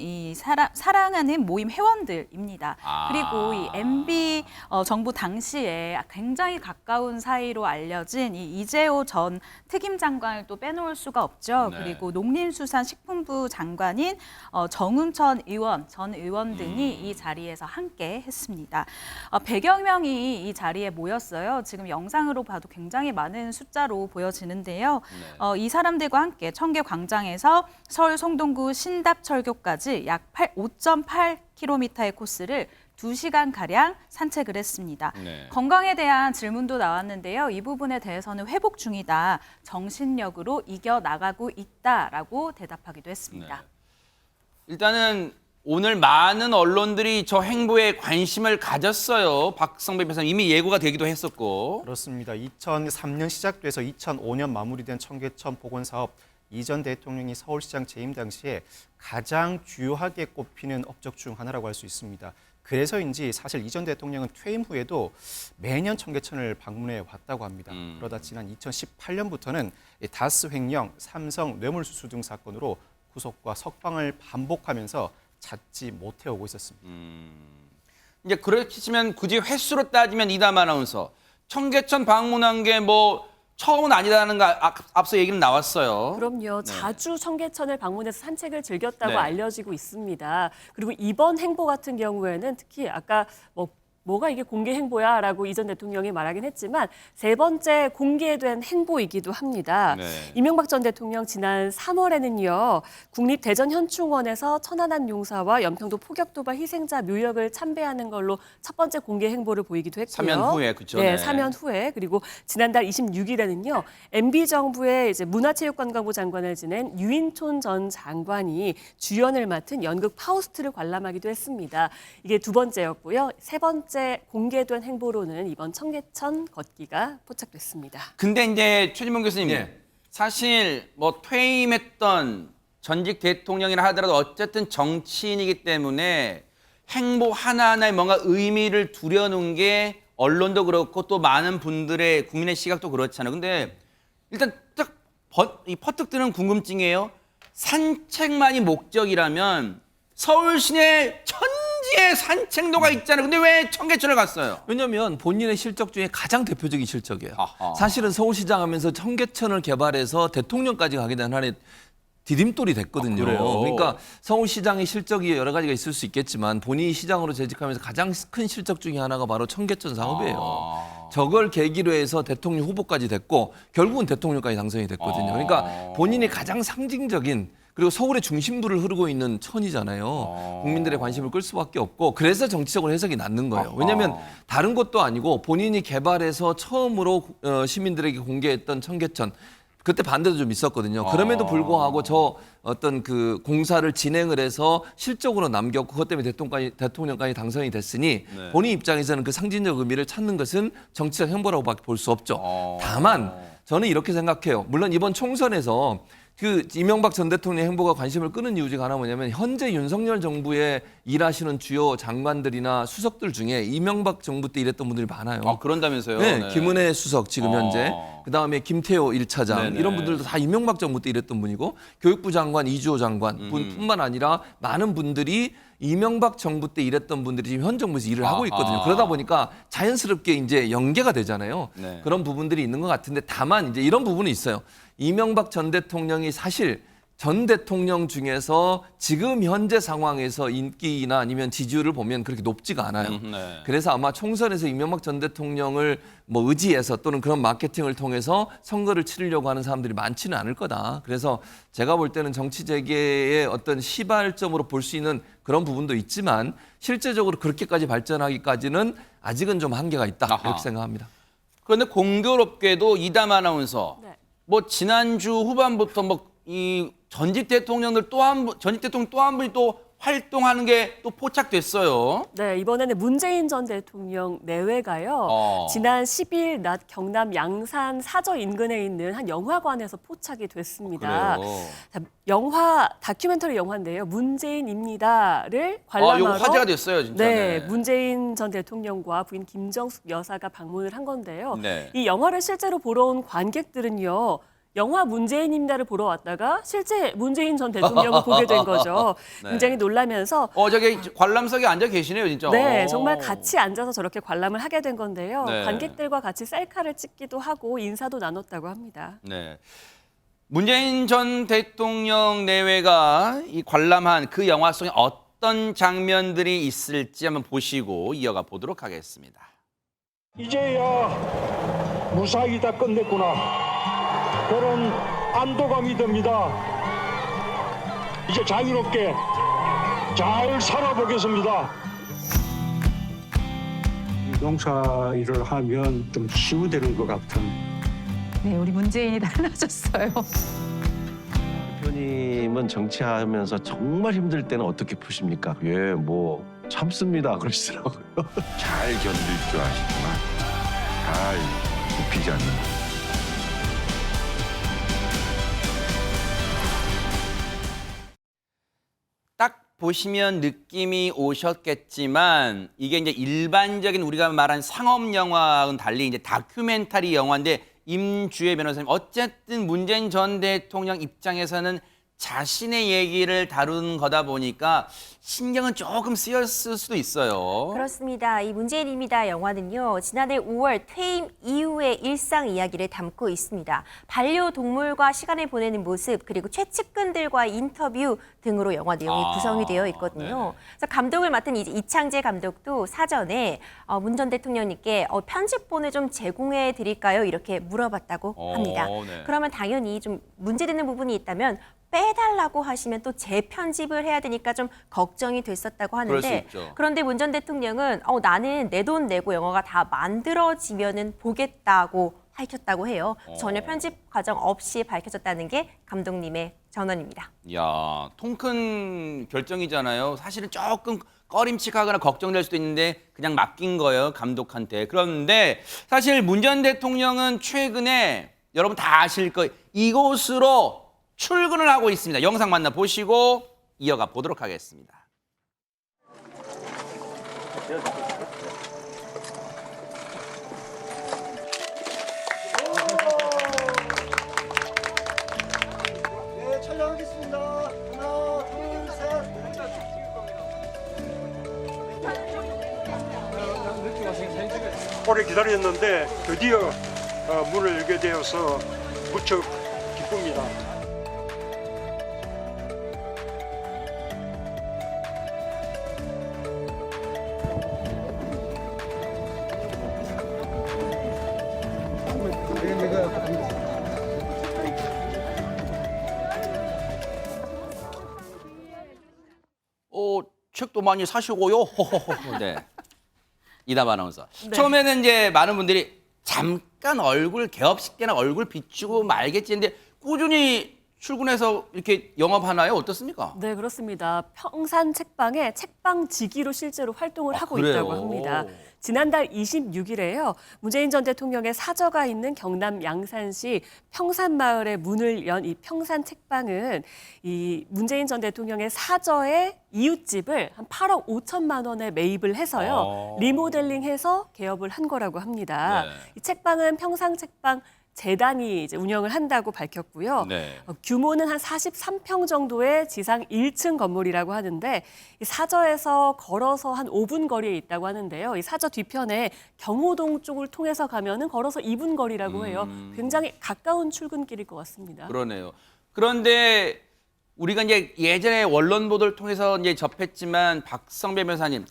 사랑하는 모임 회원들입니다. 그리고 이 MB 정부 당시에 굉장히 가까운 사이로 알려진 이 이재호 전 특임 장관을 또 빼놓을 수가 없죠.
네.
그리고 농림수산식품부 장관인 정운천 전 의원 등이 이 자리에서 함께 했습니다. 100여 명이 이 자리에 모였어요. 지금 영상으로 봐도 굉장히 많은 숫자로 보여지는데요. 이 사람들과 함께 청계광장에서 서울 송동구 신답철교까지 약 5.8km의 코스를 2시간가량 산책을 했습니다.
네.
건강에 대한 질문도 나왔는데요. 이 부분에 대해서는 회복 중이다. 정신력으로 이겨나가고 있다라고 대답하기도 했습니다.
네. 일단은 오늘 많은 언론들이 저 행보에 관심을 가졌어요. 박성배 변호사님 이미 예고가 되기도 했었고.
그렇습니다. 2003년 시작돼서 2005년 마무리된 청계천 복원 사업, 이 전 대통령이 서울시장 재임 당시에 가장 주요하게 꼽히는 업적 중 하나라고 할 수 있습니다. 그래서인지 사실 이 전 대통령은 퇴임 후에도 매년 청계천을 방문해 왔다고 합니다. 그러다 지난 2018년부터는 다스 횡령, 삼성 뇌물수수 등 사건으로 구속과 석방을 반복하면서 찾지 못해 오고 있었습니다.
이제 그렇게 치면 굳이 횟수로 따지면 이담 아나운서 청계천 방문한 게 뭐 처음은 아니라는 거 앞서 얘기는 나왔어요.
그럼요.
네.
자주 청계천을 방문해서 산책을 즐겼다고
네.
알려지고 있습니다. 그리고 이번 행보 같은 경우에는 특히 아까 뭐가 이게 공개 행보야라고 이 전 대통령이 말하긴 했지만 세 번째 공개된 행보이기도 합니다.
네.
이명박 전 대통령 지난 3월에는요. 국립대전현충원에서 천안함 용사와 연평도 포격도발 희생자 묘역을 참배하는 걸로 첫 번째 공개 행보를 보이기도 했고요.
사면 후에, 그쵸?
네,
네.
사면 후에. 그리고 지난달 26일에는요. MB 정부의 이제 문화체육관광부 장관을 지낸 유인촌 전 장관이 주연을 맡은 연극 파우스트를 관람하기도 했습니다. 이게 두 번째였고요. 세 번째 공개된 행보로는 이번 청계천 걷기가 포착됐습니다.
근데 이제 최진봉 교수님,
예.
사실 뭐 퇴임했던 전직 대통령이라 하더라도 어쨌든 정치인이기 때문에 행보 하나하나에 뭔가 의미를 두려놓은 게 언론도 그렇고 또 많은 분들의 국민의 시각도 그렇잖아요. 근데 일단 딱 퍼뜩 드는 궁금증이에요. 산책만이 목적이라면 서울 시내 천지에 산책로가 있잖아요. 근데 왜 청계천을 갔어요?
왜냐하면 본인의 실적 중에 가장 대표적인 실적이에요.
아하.
사실은 서울시장 하면서 청계천을 개발해서 대통령까지 가게 된 하나의 디딤돌이 됐거든요.
그래요?
그러니까 서울시장의 실적이 여러 가지가 있을 수 있겠지만 본인이 시장으로 재직하면서 가장 큰 실적 중에 하나가 바로 청계천 사업이에요. 저걸 계기로 해서 대통령 후보까지 됐고 결국은 대통령까지 당선이 됐거든요. 그러니까 본인이 가장 상징적인 그리고 서울의 중심부를 흐르고 있는 천이잖아요. 국민들의 관심을 끌 수밖에 없고 그래서 정치적으로 해석이 맞는 거예요. 왜냐하면 다른 것도 아니고 본인이 개발해서 처음으로 시민들에게 공개했던 청계천 그때 반대도 좀 있었거든요. 그럼에도 불구하고 저 어떤 그 공사를 진행을 해서 실적으로 남겼고 그것 때문에 대통령까지 당선이 됐으니
네.
본인 입장에서는 그 상징적 의미를 찾는 것은 정치적 행보라고밖에 볼 수 없죠. 다만 저는 이렇게 생각해요. 물론 이번 총선에서 그 이명박 전 대통령의 행보가 관심을 끄는 이유 중 하나 뭐냐면 현재 윤석열 정부에 일하시는 주요 장관들이나 수석들 중에 이명박 정부 때 일했던 분들이 많아요.
아, 그런다면서요?
네,
네.
김은혜 수석 지금 현재 그다음에 김태호 1차장
네네.
이런 분들도 다 이명박 정부 때 일했던 분이고 교육부 장관 이주호 장관 뿐만 아니라 많은 분들이 이명박 정부 때 일했던 분들이 지금 현 정부에서 일을 하고 있거든요. 그러다 보니까 자연스럽게 이제 연계가 되잖아요.
네.
그런 부분들이 있는 것 같은데 다만 이제 이런 부분이 있어요. 이명박 전 대통령이 사실 전 대통령 중에서 지금 현재 상황에서 인기나 아니면 지지율을 보면 그렇게 높지가 않아요.
네.
그래서 아마 총선에서 이명박 전 대통령을 뭐 의지해서 또는 그런 마케팅을 통해서 선거를 치르려고 하는 사람들이 많지는 않을 거다. 그래서 제가 볼 때는 정치 재개의 어떤 시발점으로 볼 수 있는 그런 부분도 있지만 실제적으로 그렇게까지 발전하기까지는 아직은 좀 한계가 있다.
아하.
이렇게 생각합니다.
그런데 공교롭게도 이담 아나운서
네.
뭐 지난주 후반부터 뭐 이 전직 대통령들 전직 대통령 또 한 분이 또 활동하는 게 또 포착됐어요.
네, 이번에는 문재인 전 대통령 내외가요. 지난 10일 낮 경남 양산 사저 인근에 있는 한 영화관에서 포착이 됐습니다.
그래요.
자, 다큐멘터리 영화인데요. 문재인입니다를
이거
관람하러
화제가 됐어요, 진짜.
네, 문재인 전 대통령과 부인 김정숙 여사가 방문을 한 건데요.
네.
이 영화를 실제로 보러 온 관객들은요. 영화 문재인입니다를 보러 왔다가 실제 문재인 전 대통령을 보게 된 거죠.
네.
굉장히 놀라면서
저기 관람석에 앉아 계시네요, 진짜.
네, 정말 같이 앉아서 저렇게 관람을 하게 된 건데요.
네.
관객들과 같이 셀카를 찍기도 하고 인사도 나눴다고 합니다.
네. 문재인 전 대통령 내외가 이 관람한 그 영화 속에 어떤 장면들이 있을지 한번 보시고 이어가 보도록 하겠습니다.
이제야 무사히 다 끝냈구나. 그런 안도감이 듭니다. 이제 자유롭게 잘 살아보겠습니다. 농사 일을 하면 좀 치유되는 것 같은.
네, 우리 문재인이 달라졌어요.
대표님은 정치하면서 정말 힘들 때는 어떻게 푸십니까? 예, 뭐 참습니다 그러시더라고요.
잘 견딜 줄 아시구나. 잘 굽히지 않는다.
딱 보시면 느낌이 오셨겠지만 이게 이제 일반적인 우리가 말한 상업 영화와는 달리 이제 다큐멘터리 영화인데 임주혜 변호사님 어쨌든 문재인 전 대통령 입장에서는 자신의 얘기를 다루는 거다 보니까 신경은 조금 쓰였을 수도 있어요.
그렇습니다. 이 문재인입니다 영화는요. 지난해 5월 퇴임 이후의 일상 이야기를 담고 있습니다. 반려동물과 시간을 보내는 모습 그리고 최측근들과의 인터뷰 등으로 영화 내용이 구성이 되어 있거든요. 그래서 감독을 맡은 이창재 감독도 사전에 문 전 대통령님께 편집본을 좀 제공해 드릴까요? 이렇게 물어봤다고 합니다.
네.
그러면 당연히 좀 문제되는 부분이 있다면 빼달라고 하시면 또 재편집을 해야 되니까 좀 걱정이 됐었다고
그럴 수
하는데
있죠.
그런데 문 전 대통령은 나는 내 돈 내고 영화가 다 만들어지면은 보겠다고 밝혔다고 해요. 전혀 편집 과정 없이 밝혀졌다는 게 감독님의 전언입니다.
야, 통 큰 결정이잖아요. 사실은 조금 꺼림칙하거나 걱정될 수도 있는데 그냥 맡긴 거예요, 감독한테. 그런데 사실 문 전 대통령은 최근에 여러분 다 아실 거예요. 이곳으로 출근을 하고 있습니다. 영상 만나보시고 이어가 보도록 하겠습니다.
네, 촬영하겠습니다. 하나, 둘, 셋.
오래 기다렸는데 드디어 문을 열게 되어서 무척 기쁩니다.
책도 많이 사시고요. 네. 이담 아나운서. 처음에는 이제 많은 분들이 잠깐 얼굴 개업식때나 얼굴 비추고 말겠지 했는데 꾸준히 출근해서 이렇게 영업하나요? 어떻습니까?
네, 그렇습니다. 평산 책방에 책방지기로 실제로 활동을 하고
그래요?
있다고 합니다. 지난달 26일에요. 문재인 전 대통령의 사저가 있는 경남 양산시 평산마을에 문을 연 이 평산 책방은 이 문재인 전 대통령의 사저의 이웃집을 한 8억 5천만 원에 매입을 해서요. 리모델링해서 개업을 한 거라고 합니다.
네.
이 책방은 평산 책방 재단이 이제 운영을 한다고 밝혔고요.
네.
규모는 한 43평 정도의 지상 1층 건물이라고 하는데 이 사저에서 걸어서 한 5분 거리에 있다고 하는데요. 이 사저 뒤편에 경호동 쪽을 통해서 가면은 걸어서 2분 거리라고 해요. 굉장히 가까운 출근길일 것 같습니다.
그러네요. 그런데 우리가 이제 예전에 언론 보도를 통해서 이제 접했지만 박성배 변호사님,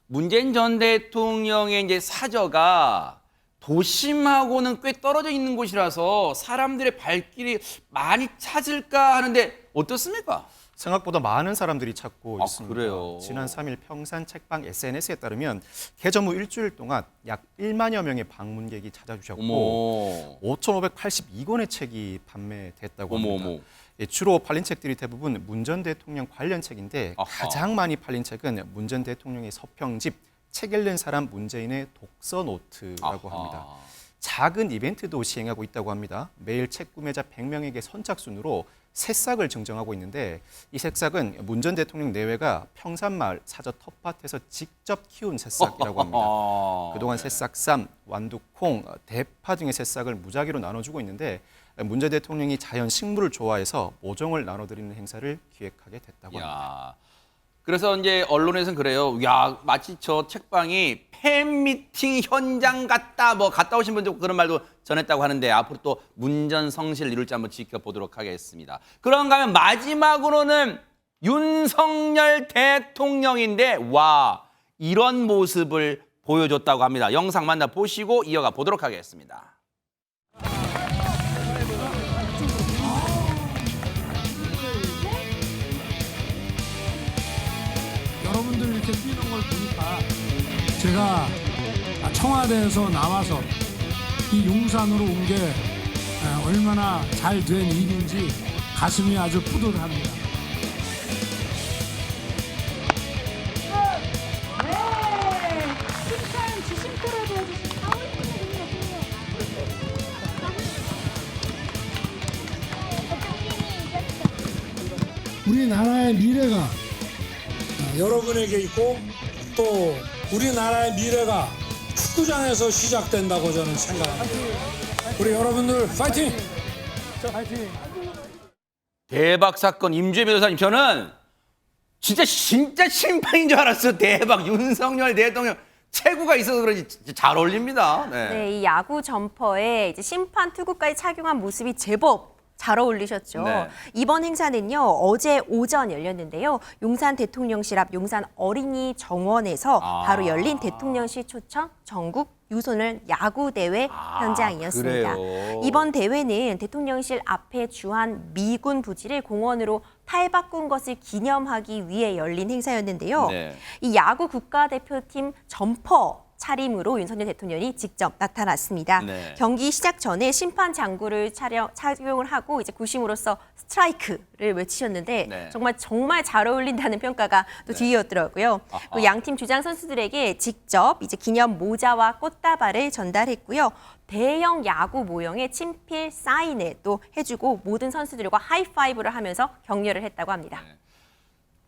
문재인 전 대통령의 이제 사저가 도심하고는 꽤 떨어져 있는 곳이라서 사람들의 발길이 많이 찾을까 하는데 어떻습니까?
생각보다 많은 사람들이 찾고
아,
있습니다.
그래요?
지난 3일 평산 책방 SNS에 따르면 개점 후 일주일 동안 약 1만여 명의 방문객이 찾아주셨고
어머.
5,582권의 책이 판매됐다고 합니다.
어머.
예, 주로 팔린 책들이 대부분 문 전 대통령 관련 책인데
아하.
가장 많이 팔린 책은 문 전 대통령의 서평집 책 읽는 사람 문재인의 독서 노트라고
아하.
합니다. 작은 이벤트도 시행하고 있다고 합니다. 매일 책 구매자 100명에게 선착순으로 새싹을 증정하고 있는데 이 새싹은 문 전 대통령 내외가 평산마을 사저 텃밭에서 직접 키운 새싹이라고 합니다. 그동안 새싹쌈, 완두콩, 대파 등의 새싹을 무작위로 나눠주고 있는데 문 전 대통령이 자연 식물을 좋아해서 모종을 나눠드리는 행사를 기획하게 됐다고 합니다.
야. 그래서 이제 언론에서는 그래요. 야, 마치 저 책방이 팬미팅 현장 같다. 뭐 갔다 오신 분들 그런 말도 전했다고 하는데 앞으로 또 문전성시를 이룰지 한번 지켜보도록 하겠습니다. 그런가 하면 마지막으로는 윤석열 대통령인데 와, 이런 모습을 보여줬다고 합니다. 영상 만나보시고 이어가 보도록 하겠습니다.
여러분들 이렇게 뛰는 걸 보니까 제가 청와대에서 나와서 이 용산으로 온 게 얼마나 잘 된 일인지 가슴이 아주 뿌듯합니다. 우리나라의 미래가 여러분에게 있고 또 우리나라의 미래가 축구장에서 시작된다고 저는 생각합니다. 우리 여러분들 파이팅! 파이팅!
대박 사건 임주혜 변호사님, 저는 진짜 심판인 줄 알았어요. 대박. 윤석열 대통령 체구가 있어서 그런지 진짜 잘 어울립니다.
네, 이 야구 점퍼에 이제 심판 투구까지 착용한 모습이 제법 잘 어울리셨죠.
네.
이번 행사는요, 어제 오전 열렸는데요. 용산 대통령실 앞 용산 어린이 정원에서 바로 열린 대통령실 초청 전국 유소년 야구 대회 현장이었습니다.
그래요?
이번 대회는 대통령실 앞에 주한 미군 부지를 공원으로 탈바꾼 것을 기념하기 위해 열린 행사였는데요.
네.
이 야구 국가대표팀 점퍼 차림으로 윤석열 대통령이 직접 나타났습니다.
네.
경기 시작 전에 심판 장구를 착용을 하고 이제 구심으로써 스트라이크를 외치셨는데
네.
정말 잘 어울린다는 평가가 또 뒤이었더라고요. 또 양팀 주장 선수들에게 직접 이제 기념 모자와 꽃다발을 전달했고요. 대형 야구 모형의 친필 사인을 또 해주고 모든 선수들과 하이파이브를 하면서 격려를 했다고 합니다.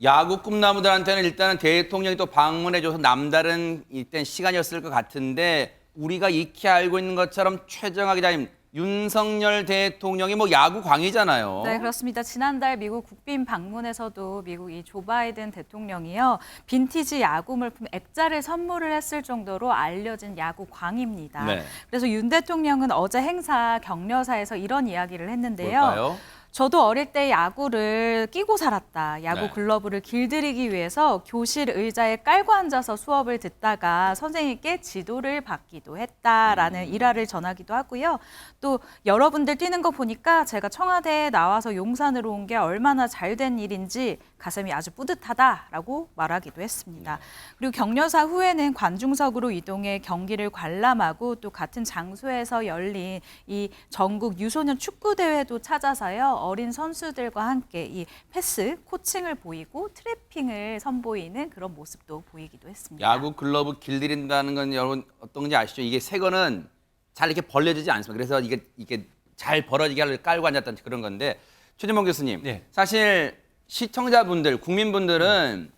야구 꿈나무들한테는 일단은 대통령이 또 방문해줘서 남다른 일단 시간이었을 것 같은데 우리가 익히 알고 있는 것처럼 최정화 기자님, 윤석열 대통령이 뭐 야구 광이잖아요.
네, 그렇습니다. 지난달 미국 국빈 방문에서도 미국 이 조 바이든 대통령이요. 빈티지 야구 물품 액자를 선물을 했을 정도로 알려진 야구 광입니다.
네.
그래서 윤 대통령은 어제 행사 격려사에서 이런 이야기를 했는데요.
뭘까요?
저도 어릴 때 야구를 끼고 살았다. 야구
네.
글러브를 길들이기 위해서 교실 의자에 깔고 앉아서 수업을 듣다가 선생님께 지도를 받기도 했다라는 일화를 전하기도 하고요. 또 여러분들 뛰는 거 보니까 제가 청와대에 나와서 용산으로 온 게 얼마나 잘된 일인지 가슴이 아주 뿌듯하다라고 말하기도 했습니다. 그리고 격려사 후에는 관중석으로 이동해 경기를 관람하고 또 같은 장소에서 열린 이 전국 유소년 축구대회도 찾아서요. 어린 선수들과 함께 이 패스, 코칭을 보이고 트래핑을 선보이는 그런 모습도 보이기도 했습니다.
야구 글러브 길들인다는 건 여러분 어떤 건지 아시죠? 이게 새 거는 잘 이렇게 벌려지지 않습니다. 그래서 이게 잘 벌어지게 하려고 깔고 앉았다는 그런 건데 최진봉 교수님,
네.
사실 시청자분들, 국민분들은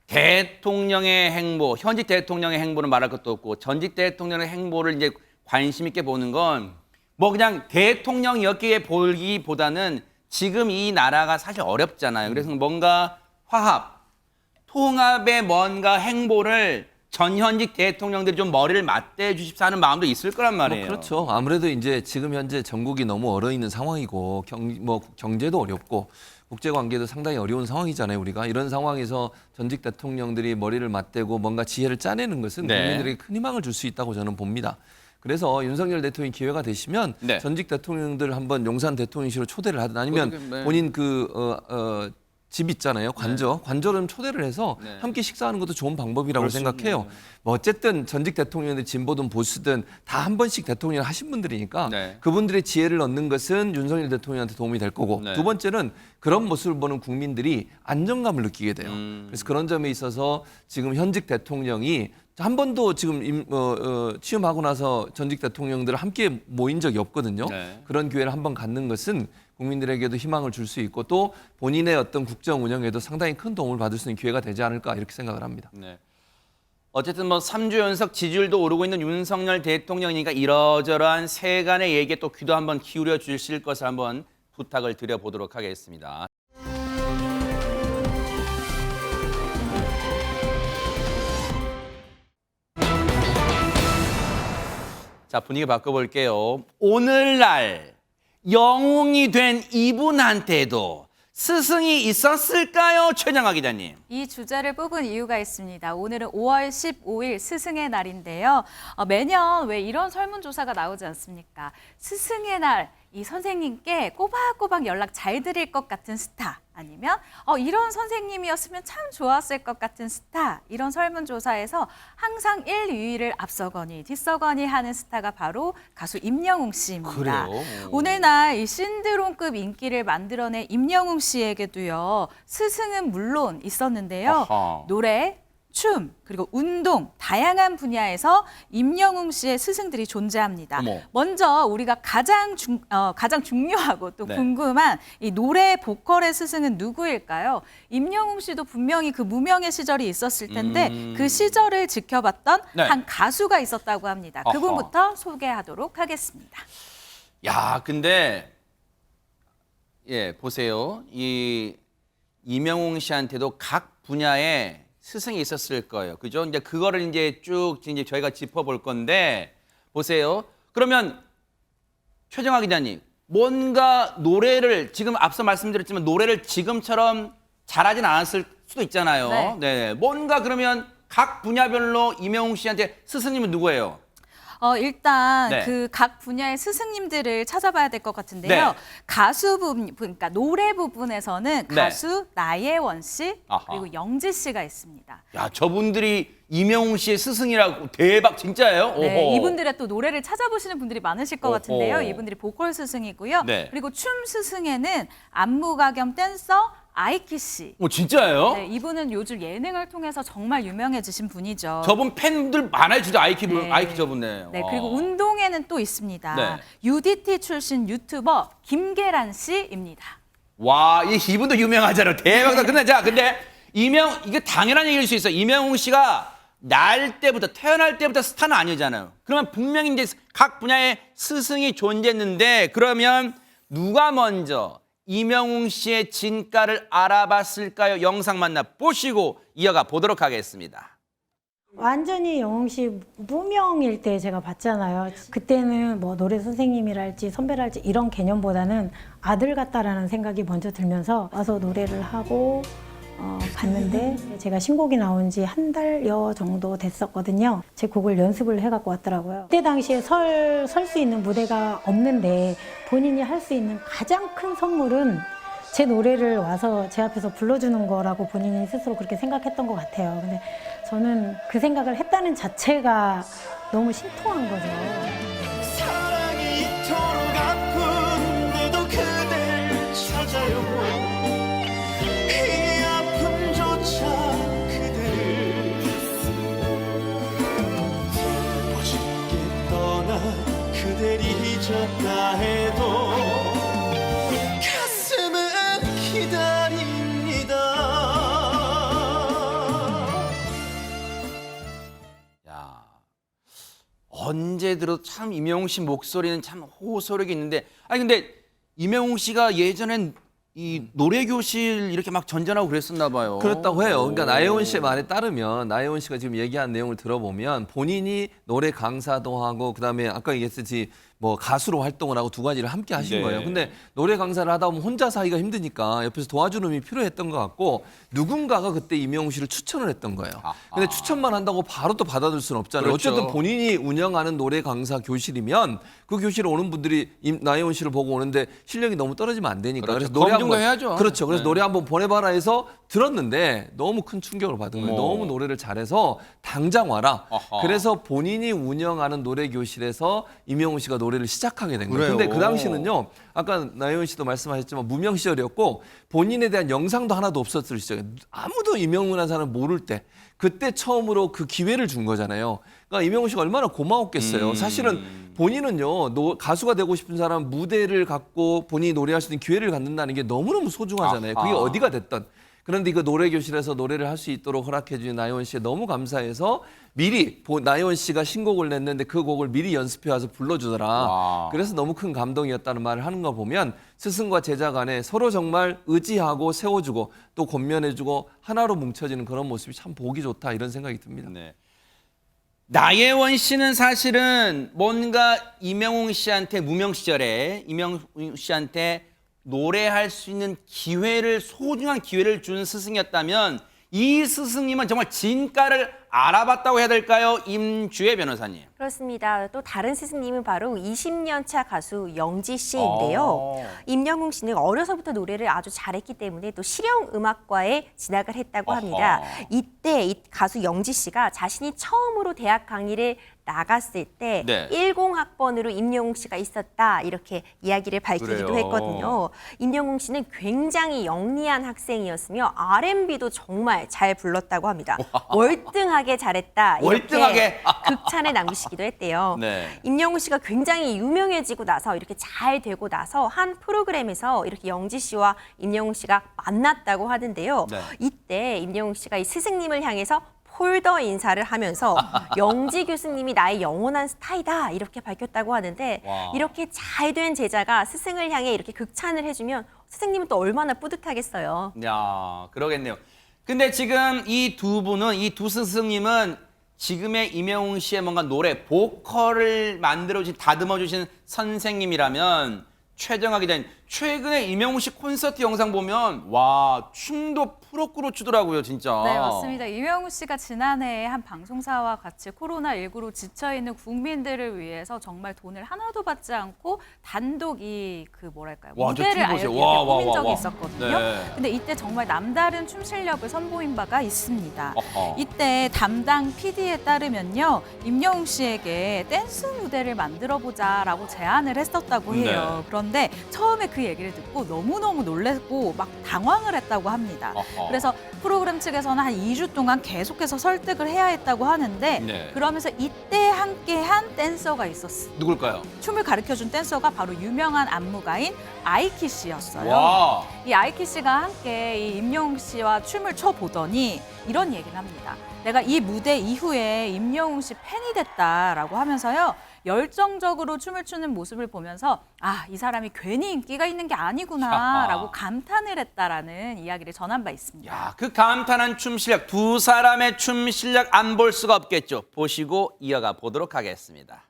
대통령의 행보, 현직 대통령의 행보는 말할 것도 없고 전직 대통령의 행보를 이제 관심 있게 보는 건 뭐 그냥 대통령이었기에 보기보다는 지금 이 나라가 사실 어렵잖아요. 그래서 뭔가 화합, 통합의 뭔가 행보를 전현직 대통령들이 좀 머리를 맞대 주십사 하는 마음도 있을 거란 말이에요.
그렇죠. 아무래도 이제 지금 현재 전국이 너무 얼어 있는 상황이고 경제도 어렵고 국제 관계도 상당히 어려운 상황이잖아요. 우리가 이런 상황에서 전직 대통령들이 머리를 맞대고 뭔가 지혜를 짜내는 것은
네.
국민들에게 큰 희망을 줄 수 있다고 저는 봅니다. 그래서 윤석열 대통령이 기회가 되시면
네.
전직 대통령들 한번 용산 대통령실로 초대를 하든 아니면
네.
본인 집 있잖아요. 관저는 초대를 해서
네.
함께 식사하는 것도 좋은 방법이라고
그럴 수
생각해요.
있네요.
뭐 어쨌든 전직 대통령들 진보든 보수든 다 한 번씩 대통령을 하신 분들이니까
네.
그분들의 지혜를 얻는 것은 윤석열 대통령한테 도움이 될 거고
네.
두 번째는 그런 모습을 보는 국민들이 안정감을 느끼게 돼요.
음.
그래서 그런 점에 있어서 지금 현직 대통령이 한 번도 지금 취임하고 나서 전직 대통령들 함께 모인 적이 없거든요.
네.
그런 기회를 한번 갖는 것은 국민들에게도 희망을 줄 수 있고 또 본인의 어떤 국정 운영에도 상당히 큰 도움을 받을 수 있는 기회가 되지 않을까 이렇게 생각을 합니다.
네. 어쨌든 뭐 3주 연속 지지율도 오르고 있는 윤석열 대통령이니까 이러저러한 세간의 얘기에 또 귀도 한번 기울여 주실 것을 한번 부탁을 드려보도록 하겠습니다. 자, 분위기 바꿔볼게요. 오늘날 영웅이 된 이분한테도 스승이 있었을까요? 최정아 기자님.
이 주제를 뽑은 이유가 있습니다. 오늘은 5월 15일 스승의 날인데요. 매년 왜 이런 설문조사가 나오지 않습니까? 스승의 날, 이 선생님께 꼬박꼬박 연락 잘 드릴 것 같은 스타, 아니면 이런 선생님이었으면 참 좋았을 것 같은 스타, 이런 설문조사에서 항상 1, 2위를 앞서거니 뒤서거니 하는 스타가 바로 가수 임영웅 씨입니다.
그래요?
오늘날 이 신드롬급 인기를 만들어낸 임영웅 씨에게도요, 스승은 물론 있었는데요.
아하.
노래, 춤, 그리고 운동, 다양한 분야에서 임영웅 씨의 스승들이 존재합니다.
어머.
먼저 우리가 가장 중요하고 또
네.
궁금한 이 노래 보컬의 스승은 누구일까요? 임영웅 씨도 분명히 그 무명의 시절이 있었을 텐데 그 시절을 지켜봤던
네.
한 가수가 있었다고 합니다.
아하.
그분부터 소개하도록 하겠습니다.
야, 근데 보세요. 이 임영웅 씨한테도 각 분야에 스승이 있었을 거예요. 그죠? 이제 그거를 이제 쭉 이제 저희가 짚어볼 건데 보세요. 그러면 최정아 기자님, 뭔가 노래를 지금 앞서 말씀드렸지만 노래를 지금처럼 잘하진 않았을 수도 있잖아요. 네. 뭔가 그러면 각 분야별로 임영웅 씨한테 스승님은 누구예요?
일단
네.
그 각 분야의 스승님들을 찾아봐야 될 것 같은데요.
네.
가수 부분, 그러니까 노래 부분에서는
네.
가수 나예원 씨,
아하.
그리고 영지 씨가 있습니다.
야, 저분들이 임영웅 씨의 스승이라고 대박 진짜예요?
네,
오호.
이분들의 또 노래를 찾아보시는 분들이 많으실 것
오호.
같은데요. 이분들이 보컬 스승이고요.
네.
그리고 춤 스승에는 안무가 겸 댄서 아이키 씨.
진짜예요?
네, 이분은 요즘 예능을 통해서 정말 유명해지신 분이죠.
저분 팬들 많아요, 진짜 아이키
네.
아이키 저분네.
네, 그리고 운동에는 또 있습니다.
네.
UDT 출신 유튜버 김계란 씨입니다.
와, 이분도 유명하잖아요. 대박이다. 근데 이게 당연한 얘기일 수 있어. 임영웅 씨가 태어날 때부터 스타는 아니잖아요. 그러면 분명히 이제 각 분야의 스승이 존재했는데 그러면 누가 먼저 임영웅 씨의 진가를 알아봤을까요? 영상 만나 보시고 이어가 보도록 하겠습니다.
완전히 영웅 씨 무명일 때 제가 봤잖아요. 그때는 뭐 노래 선생님이랄지 선배랄지 이런 개념보다는 아들 같다라는 생각이 먼저 들면서 와서 노래를 하고 봤는데 제가 신곡이 나온 지 한 달여 정도 됐었거든요. 제 곡을 연습을 해갖고 왔더라고요. 그때 당시에 설 수 있는 무대가 없는데 본인이 할 수 있는 가장 큰 선물은 제 노래를 와서 제 앞에서 불러주는 거라고 본인이 스스로 그렇게 생각했던 것 같아요. 근데 저는 그 생각을 했다는 자체가 너무 심통한 거죠.
사랑이 이토록 아픈데도 그댈 찾아요. 이 아픔조차 그대를 어저께 떠나 그댈 잊었다 해도 가슴은 기다립니다.
야, 언제 들어도 참 임영웅 씨 목소리는 참 호소력이 있는데 근데 임영웅 씨가 예전엔 이 노래 교실 이렇게 막 전전하고 그랬었나 봐요.
그렇다고 해요. 그러니까 나혜원 씨의 말에 따르면 나혜원 씨가 지금 얘기한 내용을 들어보면 본인이 노래 강사도 하고 그다음에 아까 얘기했듯이 뭐 가수로 활동을 하고 두 가지를 함께 하신
네.
거예요. 근데 노래 강사를 하다 보면 혼자서 하기가 힘드니까 옆에서 도와주는 힘이 필요했던 것 같고 누군가가 그때 임영웅 씨를 추천을 했던 거예요. 근데 추천만 한다고 바로 또 받아들 수는 없잖아요.
그렇죠.
어쨌든 본인이 운영하는 노래 강사 교실이면 그 교실에 오는 분들이 나혜원 씨를 보고 오는데 실력이 너무 떨어지면 안 되니까.
그렇죠.
그래서 노래
검증도
한번
해야죠.
그렇죠. 그래서
네.
노래 한번 보내봐라 해서 들었는데 너무 큰 충격을 받은 거예요. 너무 노래를 잘해서 당장 와라.
아하.
그래서 본인이 운영하는 노래 교실에서 임영웅 씨가 노래를 시작하게 된 거예요.
그래요?
근데 그 당시는요. 아까 나혜원 씨도 말씀하셨지만 무명 시절이었고 본인에 대한 영상도 하나도 없었을 시절. 아무도 임영웅이라는 사람을 모를 때 그때 처음으로 그 기회를 준 거잖아요. 그러니까 임영웅 씨가 얼마나 고마웠겠어요. 사실은 본인은요. 가수가 되고 싶은 사람 무대를 갖고 본인이 노래할 수 있는 기회를 갖는다는 게 너무너무 소중하잖아요. 그게
아하.
어디가 됐든. 그런데 그 노래 교실에서 노래를 할 수 있도록 허락해 주신 나혜원 씨에 너무 감사해서 미리 나혜원 씨가 신곡을 냈는데 그 곡을 미리 연습해 와서 불러주더라.
와.
그래서 너무 큰 감동이었다는 말을 하는 거 보면 스승과 제자 간에 서로 정말 의지하고 세워주고 또 권면해주고 하나로 뭉쳐지는 그런 모습이 참 보기 좋다 이런 생각이 듭니다.
네. 나혜원 씨는 사실은 뭔가 임영웅 씨한테 무명 시절에 임영웅 씨한테 노래할 수 있는 기회를 소중한 기회를 준 스승이었다면 이 스승님은 정말 진가를 알아봤다고 해야 될까요? 임주혜 변호사님.
그렇습니다. 또 다른 스승님은 바로 20년 차 가수 영지 씨인데요. 임영웅 씨는 어려서부터 노래를 아주 잘했기 때문에 또 실용음악과에 진학을 했다고 합니다. 이때 이 가수 영지 씨가 자신이 처음으로 대학 강의를 나갔을 때
네.
10학번으로 임영웅 씨가 있었다 이렇게 이야기를 밝히기도
그래요.
했거든요. 임영웅 씨는 굉장히 영리한 학생이었으며 R&B도 정말 잘 불렀다고 합니다. 월등하게 잘했다 이렇게
월등하게?
극찬을 남기시기도 했대요.
네.
임영웅 씨가 굉장히 유명해지고 나서 이렇게 잘 되고 나서 한 프로그램에서 이렇게 영지 씨와 임영웅 씨가 만났다고 하는데요.
네.
이때 임영웅 씨가 이 스승님을 향해서 폴더 인사를 하면서 영지 교수님이 나의 영원한 스타이다 이렇게 밝혔다고 하는데
와.
이렇게 잘 된 제자가 스승을 향해 이렇게 극찬을 해주면 스승님은 또 얼마나 뿌듯하겠어요.
야, 그러겠네요. 근데 지금 이 두 분은 이 두 스승님은 지금의 임영웅 씨의 뭔가 노래 보컬을 만들어주신 다듬어주신 선생님이라면 최정화 기자님 최근에 임영웅 씨 콘서트 영상 보면 와 춤도 프로꾸로 추더라고요 진짜.
네, 맞습니다. 임영웅 씨가 지난해에 한 방송사와 같이 코로나19로 지쳐있는 국민들을 위해서 정말 돈을 하나도 받지 않고 단독 뭐랄까요
와, 저
무대를
춤
아예
보세요.
이렇게
와, 와,
꾸민
와,
적이
와.
있었거든요.
네.
근데 이때 정말 남다른 춤 실력을 선보인 바가 있습니다.
어허.
이때 담당 PD에 따르면요. 임영웅 씨에게 댄스 무대를 만들어보자라고 제안을 했었다고 해요.
네.
그런데 처음에 그 얘기를 듣고 너무너무 놀랐고 막 당황을 했다고 합니다.
어허.
그래서 프로그램 측에서는 한 2주 동안 계속해서 설득을 해야 했다고 하는데
네.
그러면서 이때 함께한 댄서가 있었어요.
누굴까요?
춤을 가르쳐준 댄서가 바로 유명한 안무가인 아이키 씨였어요.
와.
이 아이키 씨가 함께 이 임영웅 씨와 춤을 춰보더니 이런 얘기를 합니다. 내가 이 무대 이후에 임영웅 씨 팬이 됐다라고 하면서요. 열정적으로 춤을 추는 모습을 보면서 아, 이 사람이 괜히 인기가 있는 게 아니구나라고 감탄을 했다라는 이야기를 전한 바 있습니다.
야, 그 감탄한 춤 실력 두 사람의 춤 실력 안 볼 수가 없겠죠. 보시고 이어가 보도록 하겠습니다.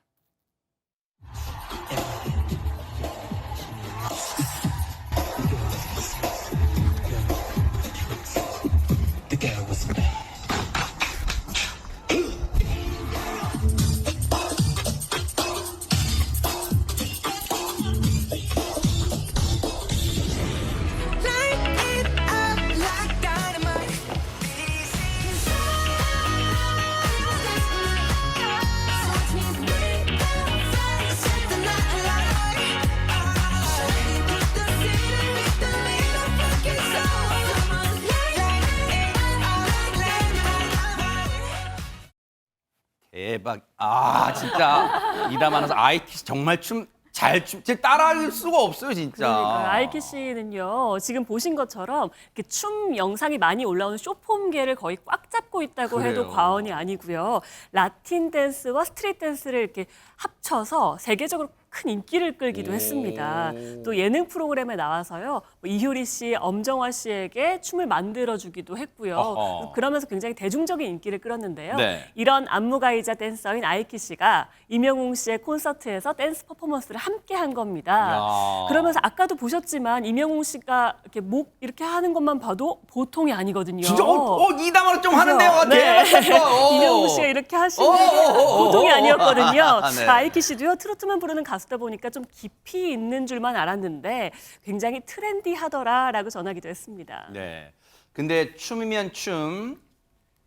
대박. 아, 진짜 이담 아나운서 아이키 정말 춤 잘 따라할 수가 없어요, 진짜.
그러니까요. 아이키 씨는요, 지금 보신 것처럼 이렇게 춤 영상이 많이 올라오는 쇼폼계를 거의 꽉 잡고 있다고
그래요.
해도 과언이 아니고요. 라틴 댄스와 스트릿 댄스를 이렇게 합쳐서 세계적으로 큰 인기를 끌기도 했습니다. 또 예능 프로그램에 나와서요. 뭐 이효리 씨, 엄정화 씨에게 춤을 만들어주기도 했고요.
어허.
그러면서 굉장히 대중적인 인기를 끌었는데요.
네.
이런 안무가이자 댄서인 아이키 씨가 임영웅 씨의 콘서트에서 댄스 퍼포먼스를 함께 한 겁니다.
야.
그러면서 아까도 보셨지만 임영웅 씨가 이렇게 목 이렇게 하는 것만 봐도 보통이 아니거든요.
진짜 이 단어를 좀
그죠?
하는데요.
네.
대박이다.
임영웅 씨가 이렇게 하시는 게 보통이 아니었거든요.
네.
아이키 씨도요. 트로트만 부르는 가수다 보니까 좀 깊이 있는 줄만 알았는데 굉장히 트렌디하더라라고 전하기도 했습니다.
네. 근데 춤이면 춤,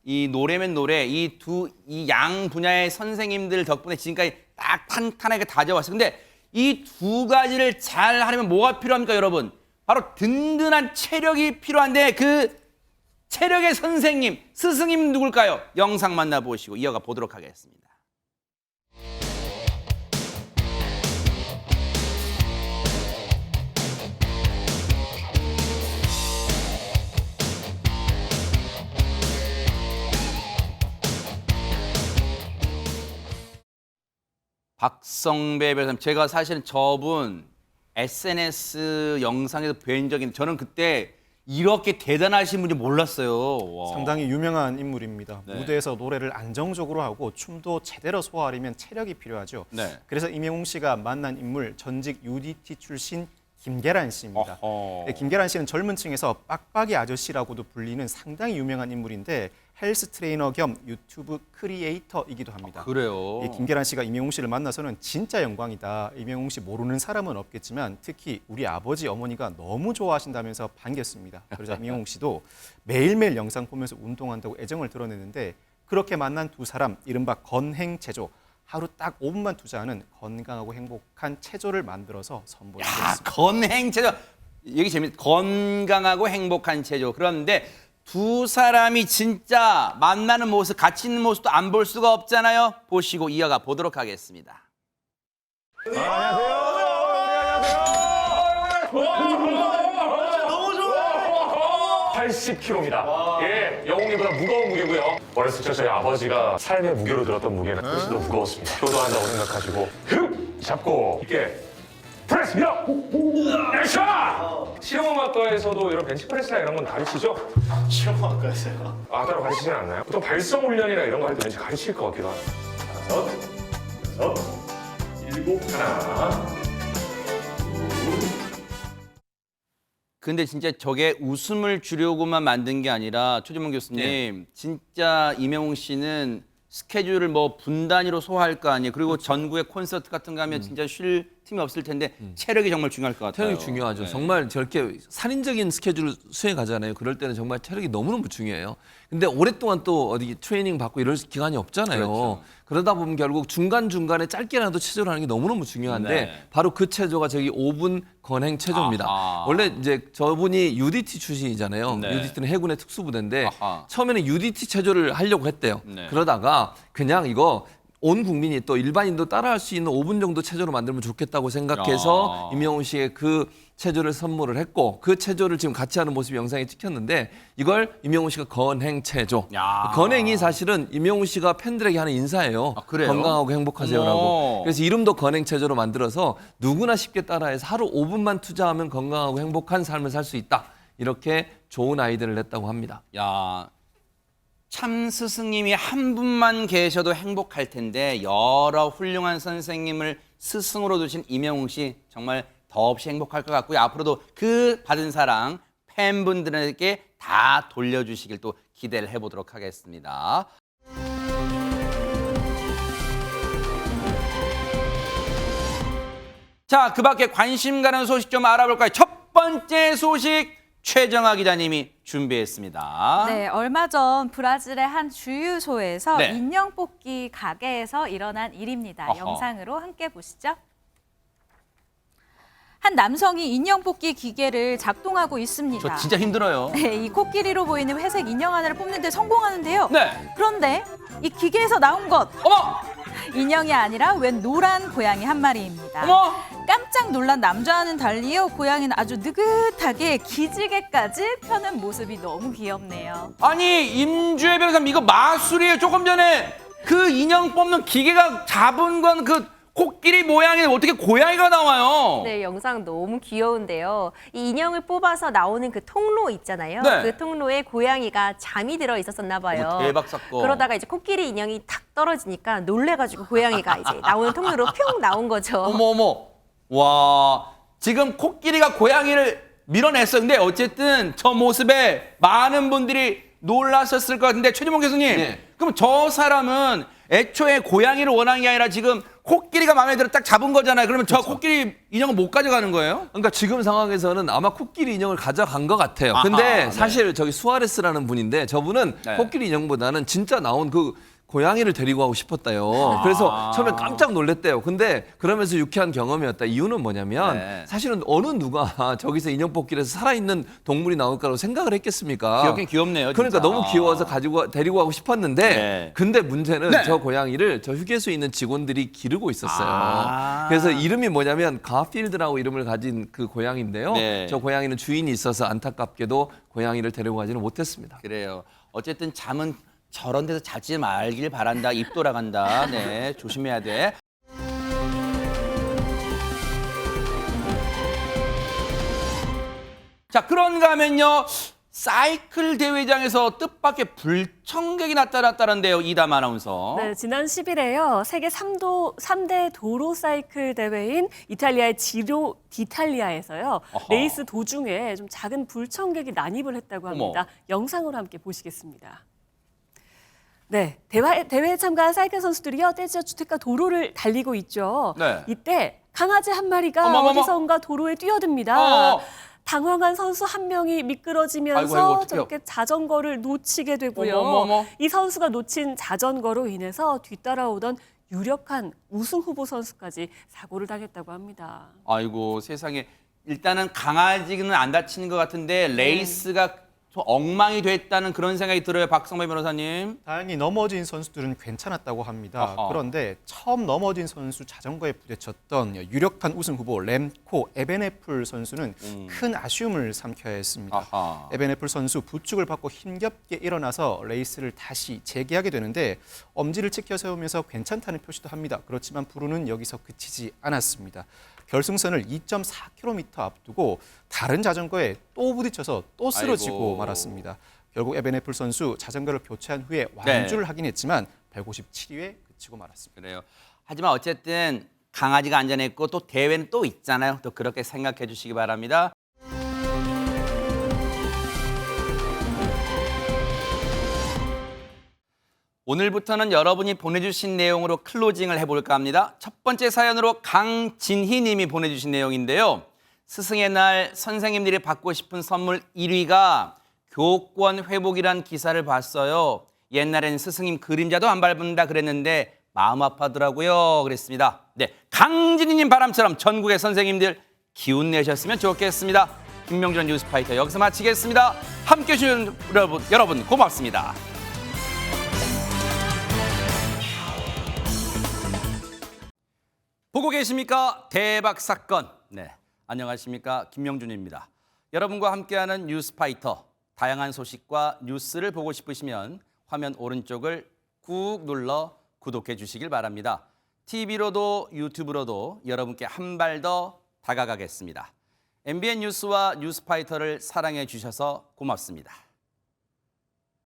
이 노래면 노래, 이 양 분야의 선생님들 덕분에 지금까지 딱 탄탄하게 다져왔어요. 근데 이 두 가지를 잘 하려면 뭐가 필요합니까, 여러분? 바로 든든한 체력이 필요한데 그 체력의 선생님, 스승님 누굴까요? 영상 만나보시고 이어가 보도록 하겠습니다. 박성배 변호사님, 제가 사실은 저분 SNS 영상에서 뵌 적이 있는데 저는 그때 이렇게 대단하신 분인지 몰랐어요. 와.
상당히 유명한 인물입니다.
네.
무대에서 노래를 안정적으로 하고 춤도 제대로 소화하려면 체력이 필요하죠.
네.
그래서 임영웅 씨가 만난 인물 전직 UDT 출신 김계란 씨입니다.
어허.
네, 김계란 씨는 젊은 층에서 빡빡이 아저씨라고도 불리는 상당히 유명한 인물인데 헬스 트레이너 겸 유튜브 크리에이터이기도 합니다.
그래요.
김계란 씨가 임영웅 씨를 만나서는 진짜 영광이다. 임영웅 씨 모르는 사람은 없겠지만 특히 우리 아버지 어머니가 너무 좋아하신다면서 반겼습니다. 그러자 임영웅 씨도 매일매일 영상 보면서 운동한다고 애정을 드러내는데 그렇게 만난 두 사람 이른바 건행체조. 하루 딱 5분만 투자하는 건강하고 행복한 체조를 만들어서 선보였습니다.
건행체조. 여기 재밌. 건강하고 행복한 체조. 그런데 두 사람이 진짜 만나는 모습, 같이 있는 모습도 안 볼 수가 없잖아요. 보시고 이어가 보도록 하겠습니다.
너무 좋아. 80kg입니다. 예, 영웅님보다 무거운 무게고요. 어렸을 적 저희 아버지가 삶의 무게로 들었던 무게는 훨씬 더 무거웠습니다. 효도한다고 생각하시고 흡! 잡고 있게 프레스 밀어! 액션! 실용음악과에서도 이런 벤치프레스나 이런 건 가르치죠? 실용음악과에서요? 따로 가르치진 않나요? 보통 발성 훈련이나 이런 거 할 때 왠지 가르칠 것 같기도 하고. 5, 6, 7, 하나.
근데 진짜 저게 웃음을 주려고만 만든 게 아니라 최재문 교수님, 진짜 임영웅 씨는 스케줄을 뭐 분 단위로 소화할 거 아니에요. 그리고 전국의 콘서트 같은 거 하면 진짜 쉴 틈이 없을 텐데 체력이 정말 중요할 것 같아요.
체력이 중요하죠.
네.
정말 저렇게 살인적인 스케줄을 수행하잖아요. 그럴 때는 정말 체력이 너무너무 중요해요. 근데 오랫동안 또 어디 트레이닝 받고 이럴 기간이 없잖아요.
그렇죠.
그러다 보면 결국 중간중간에 짧게라도 체조를 하는 게 너무너무 중요한데
네.
바로 그 체조가 저기 5분 건행 체조입니다.
아하.
원래 이제 저분이 UDT 출신이잖아요.
네.
UDT는 해군의 특수부대인데
아하.
처음에는 UDT 체조를 하려고 했대요.
네.
그러다가 그냥 이거 온 국민이 또 일반인도 따라할 수 있는 5분 정도 체조로 만들면 좋겠다고 생각해서
야.
임영웅 씨의 그 체조를 선물을 했고 그 체조를 지금 같이 하는 모습이 영상에 찍혔는데 이걸 임영웅 씨가 건행 체조.
야.
건행이 사실은 임영웅 씨가 팬들에게 하는 인사예요.
그래요?
건강하고 행복하세요라고.
어머.
그래서 이름도 건행 체조로 만들어서 누구나 쉽게 따라해서 하루 5분만 투자하면 건강하고 행복한 삶을 살 수 있다. 이렇게 좋은 아이디어를 냈다고 합니다.
야, 참 스승님이 한 분만 계셔도 행복할 텐데 여러 훌륭한 선생님을 스승으로 두신 임영웅 씨 정말 더없이 행복할 것 같고요. 앞으로도 그 받은 사랑 팬분들에게 다 돌려주시길 또 기대를 해보도록 하겠습니다. 자, 그 밖에 관심 가는 소식 좀 알아볼까요? 첫 번째 소식 최정아 기자님이 준비했습니다.
네, 얼마 전 브라질의 한 주유소에서
네.
인형 뽑기 가게에서 일어난 일입니다.
어허.
영상으로 함께 보시죠. 한 남성이 인형 뽑기 기계를 작동하고 있습니다.
저 진짜 힘들어요.
네, 이 코끼리로 보이는 회색 인형 하나를 뽑는데 성공하는데요.
네.
그런데 이 기계에서 나온 것
어머!
인형이 아니라 웬 노란 고양이 한 마리입니다.
어머!
깜짝 놀란 남자와는 달리요. 고양이는 아주 느긋하게 기지개까지 펴는 모습이 너무 귀엽네요.
아니 임주혜 변호사님 이거 마술이에요. 조금 전에 그 인형 뽑는 기계가 잡은 건 그 코끼리 모양이 어떻게 고양이가 나와요?
네, 영상 너무 귀여운데요. 이 인형을 뽑아서 나오는 그 통로 있잖아요.
네.
그 통로에 고양이가 잠이 들어 있었었나 봐요.
어머, 대박 사건.
그러다가 이제 코끼리 인형이 탁 떨어지니까 놀래가지고 고양이가 이제 나오는 통로로 뿅 나온 거죠.
어머. 와, 지금 코끼리가 고양이를 밀어냈어요. 근데 어쨌든 저 모습에 많은 분들이 놀라셨을 것 같은데 최진봉 교수님,
네.
그럼 저 사람은 애초에 고양이를 원한 게 아니라 지금 코끼리가 마음에 들어 딱 잡은 거잖아요. 그러면 저 코끼리 인형은 못 가져가는 거예요?
그러니까 지금 상황에서는 아마 코끼리 인형을 가져간 것 같아요.
아하,
근데
네.
사실 저기 수아레스라는 분인데 저분은
네.
코끼리 인형보다는 진짜 나온 그 고양이를 데리고 가고 싶었다요. 그래서 처음에 깜짝 놀랐대요. 근데 그러면서 유쾌한 경험이었다. 이유는 뭐냐면
네.
사실은 어느 누가 저기서 인형 뽑기에서 살아있는 동물이 나올 거라고 생각을 했겠습니까?
귀엽긴 귀엽네요.
그러니까
진짜.
너무 귀여워서 데리고 가고 싶었는데
네.
근데 문제는
네.
저 고양이를 저 휴게소에 있는 직원들이 기르고 있었어요.
아.
그래서 이름이 뭐냐면 가필드라고 이름을 가진 그 고양이인데요.
네.
저 고양이는 주인이 있어서 안타깝게도 고양이를 데리고 가지는 못했습니다.
그래요. 어쨌든 잠은 저런 데서 자지 말길 바란다. 입 돌아간다. 네, 조심해야 돼. 자, 그런가 하면요. 사이클 대회장에서 뜻밖의 불청객이 나타났다는데요. 이담 아나운서.
네, 지난 10일에요. 세계 3대 도로 사이클 대회인 이탈리아의 지로 디탈리아에서요.
어허.
레이스 도중에 좀 작은 불청객이 난입을 했다고 합니다.
어머.
영상으로 함께 보시겠습니다. 네, 대회에 참가한 사이클 선수들이요. 떼지어 주택가 도로를 달리고 있죠.
네.
이때 강아지 한 마리가
어머머머.
어디선가 도로에 뛰어듭니다.
어.
당황한 선수 한 명이 미끄러지면서
아이고, 어떡해요.
저렇게 자전거를 놓치게 되고요.
어머머머.
이 선수가 놓친 자전거로 인해서 뒤따라오던 유력한 우승 후보 선수까지 사고를 당했다고 합니다.
아이고, 세상에. 일단은 강아지는 안 다치는 것 같은데 레이스가 좀 엉망이 됐다는 그런 생각이 들어요. 박성배 변호사님.
다행히 넘어진 선수들은 괜찮았다고 합니다.
아하.
그런데 처음 넘어진 선수 자전거에 부딪혔던 유력한 우승 후보 렘코 에벤애플 선수는 큰 아쉬움을 삼켜야 했습니다.
아하.
에벤애플 선수 부축을 받고 힘겹게 일어나서 레이스를 다시 재개하게 되는데 엄지를 치켜 세우면서 괜찮다는 표시도 합니다. 그렇지만 불운은 여기서 그치지 않았습니다. 결승선을 2.4km 앞두고 다른 자전거에 또 부딪혀서 또 쓰러지고
아이고.
말았습니다. 결국 에벤애플 선수 자전거를 교체한 후에 완주를 하긴 했지만 157위에 그치고 말았습니다.
그래요. 하지만 어쨌든 강아지가 안전했고 또 대회는 또 있잖아요. 또 그렇게 생각해 주시기 바랍니다. 오늘부터는 여러분이 보내주신 내용으로 클로징을 해볼까 합니다. 첫 번째 사연으로 강진희 님이 보내주신 내용인데요. 스승의 날 선생님들이 받고 싶은 선물 1위가 교권 회복이란 기사를 봤어요. 옛날엔 스승님 그림자도 안 밟는다 그랬는데 마음 아파더라고요. 그랬습니다. 네, 강진희 님 바람처럼 전국의 선생님들 기운 내셨으면 좋겠습니다. 김명준 뉴스파이터 여기서 마치겠습니다. 함께해 주신 여러분 고맙습니다. 보고 계십니까? 대박 사건. 네, 안녕하십니까? 김명준입니다. 여러분과 함께하는 뉴스파이터. 다양한 소식과 뉴스를 보고 싶으시면 화면 오른쪽을 꾹 눌러 구독해 주시길 바랍니다. TV로도 유튜브로도 여러분께 한 발 더 다가가겠습니다. MBN 뉴스와 뉴스파이터를 사랑해 주셔서 고맙습니다.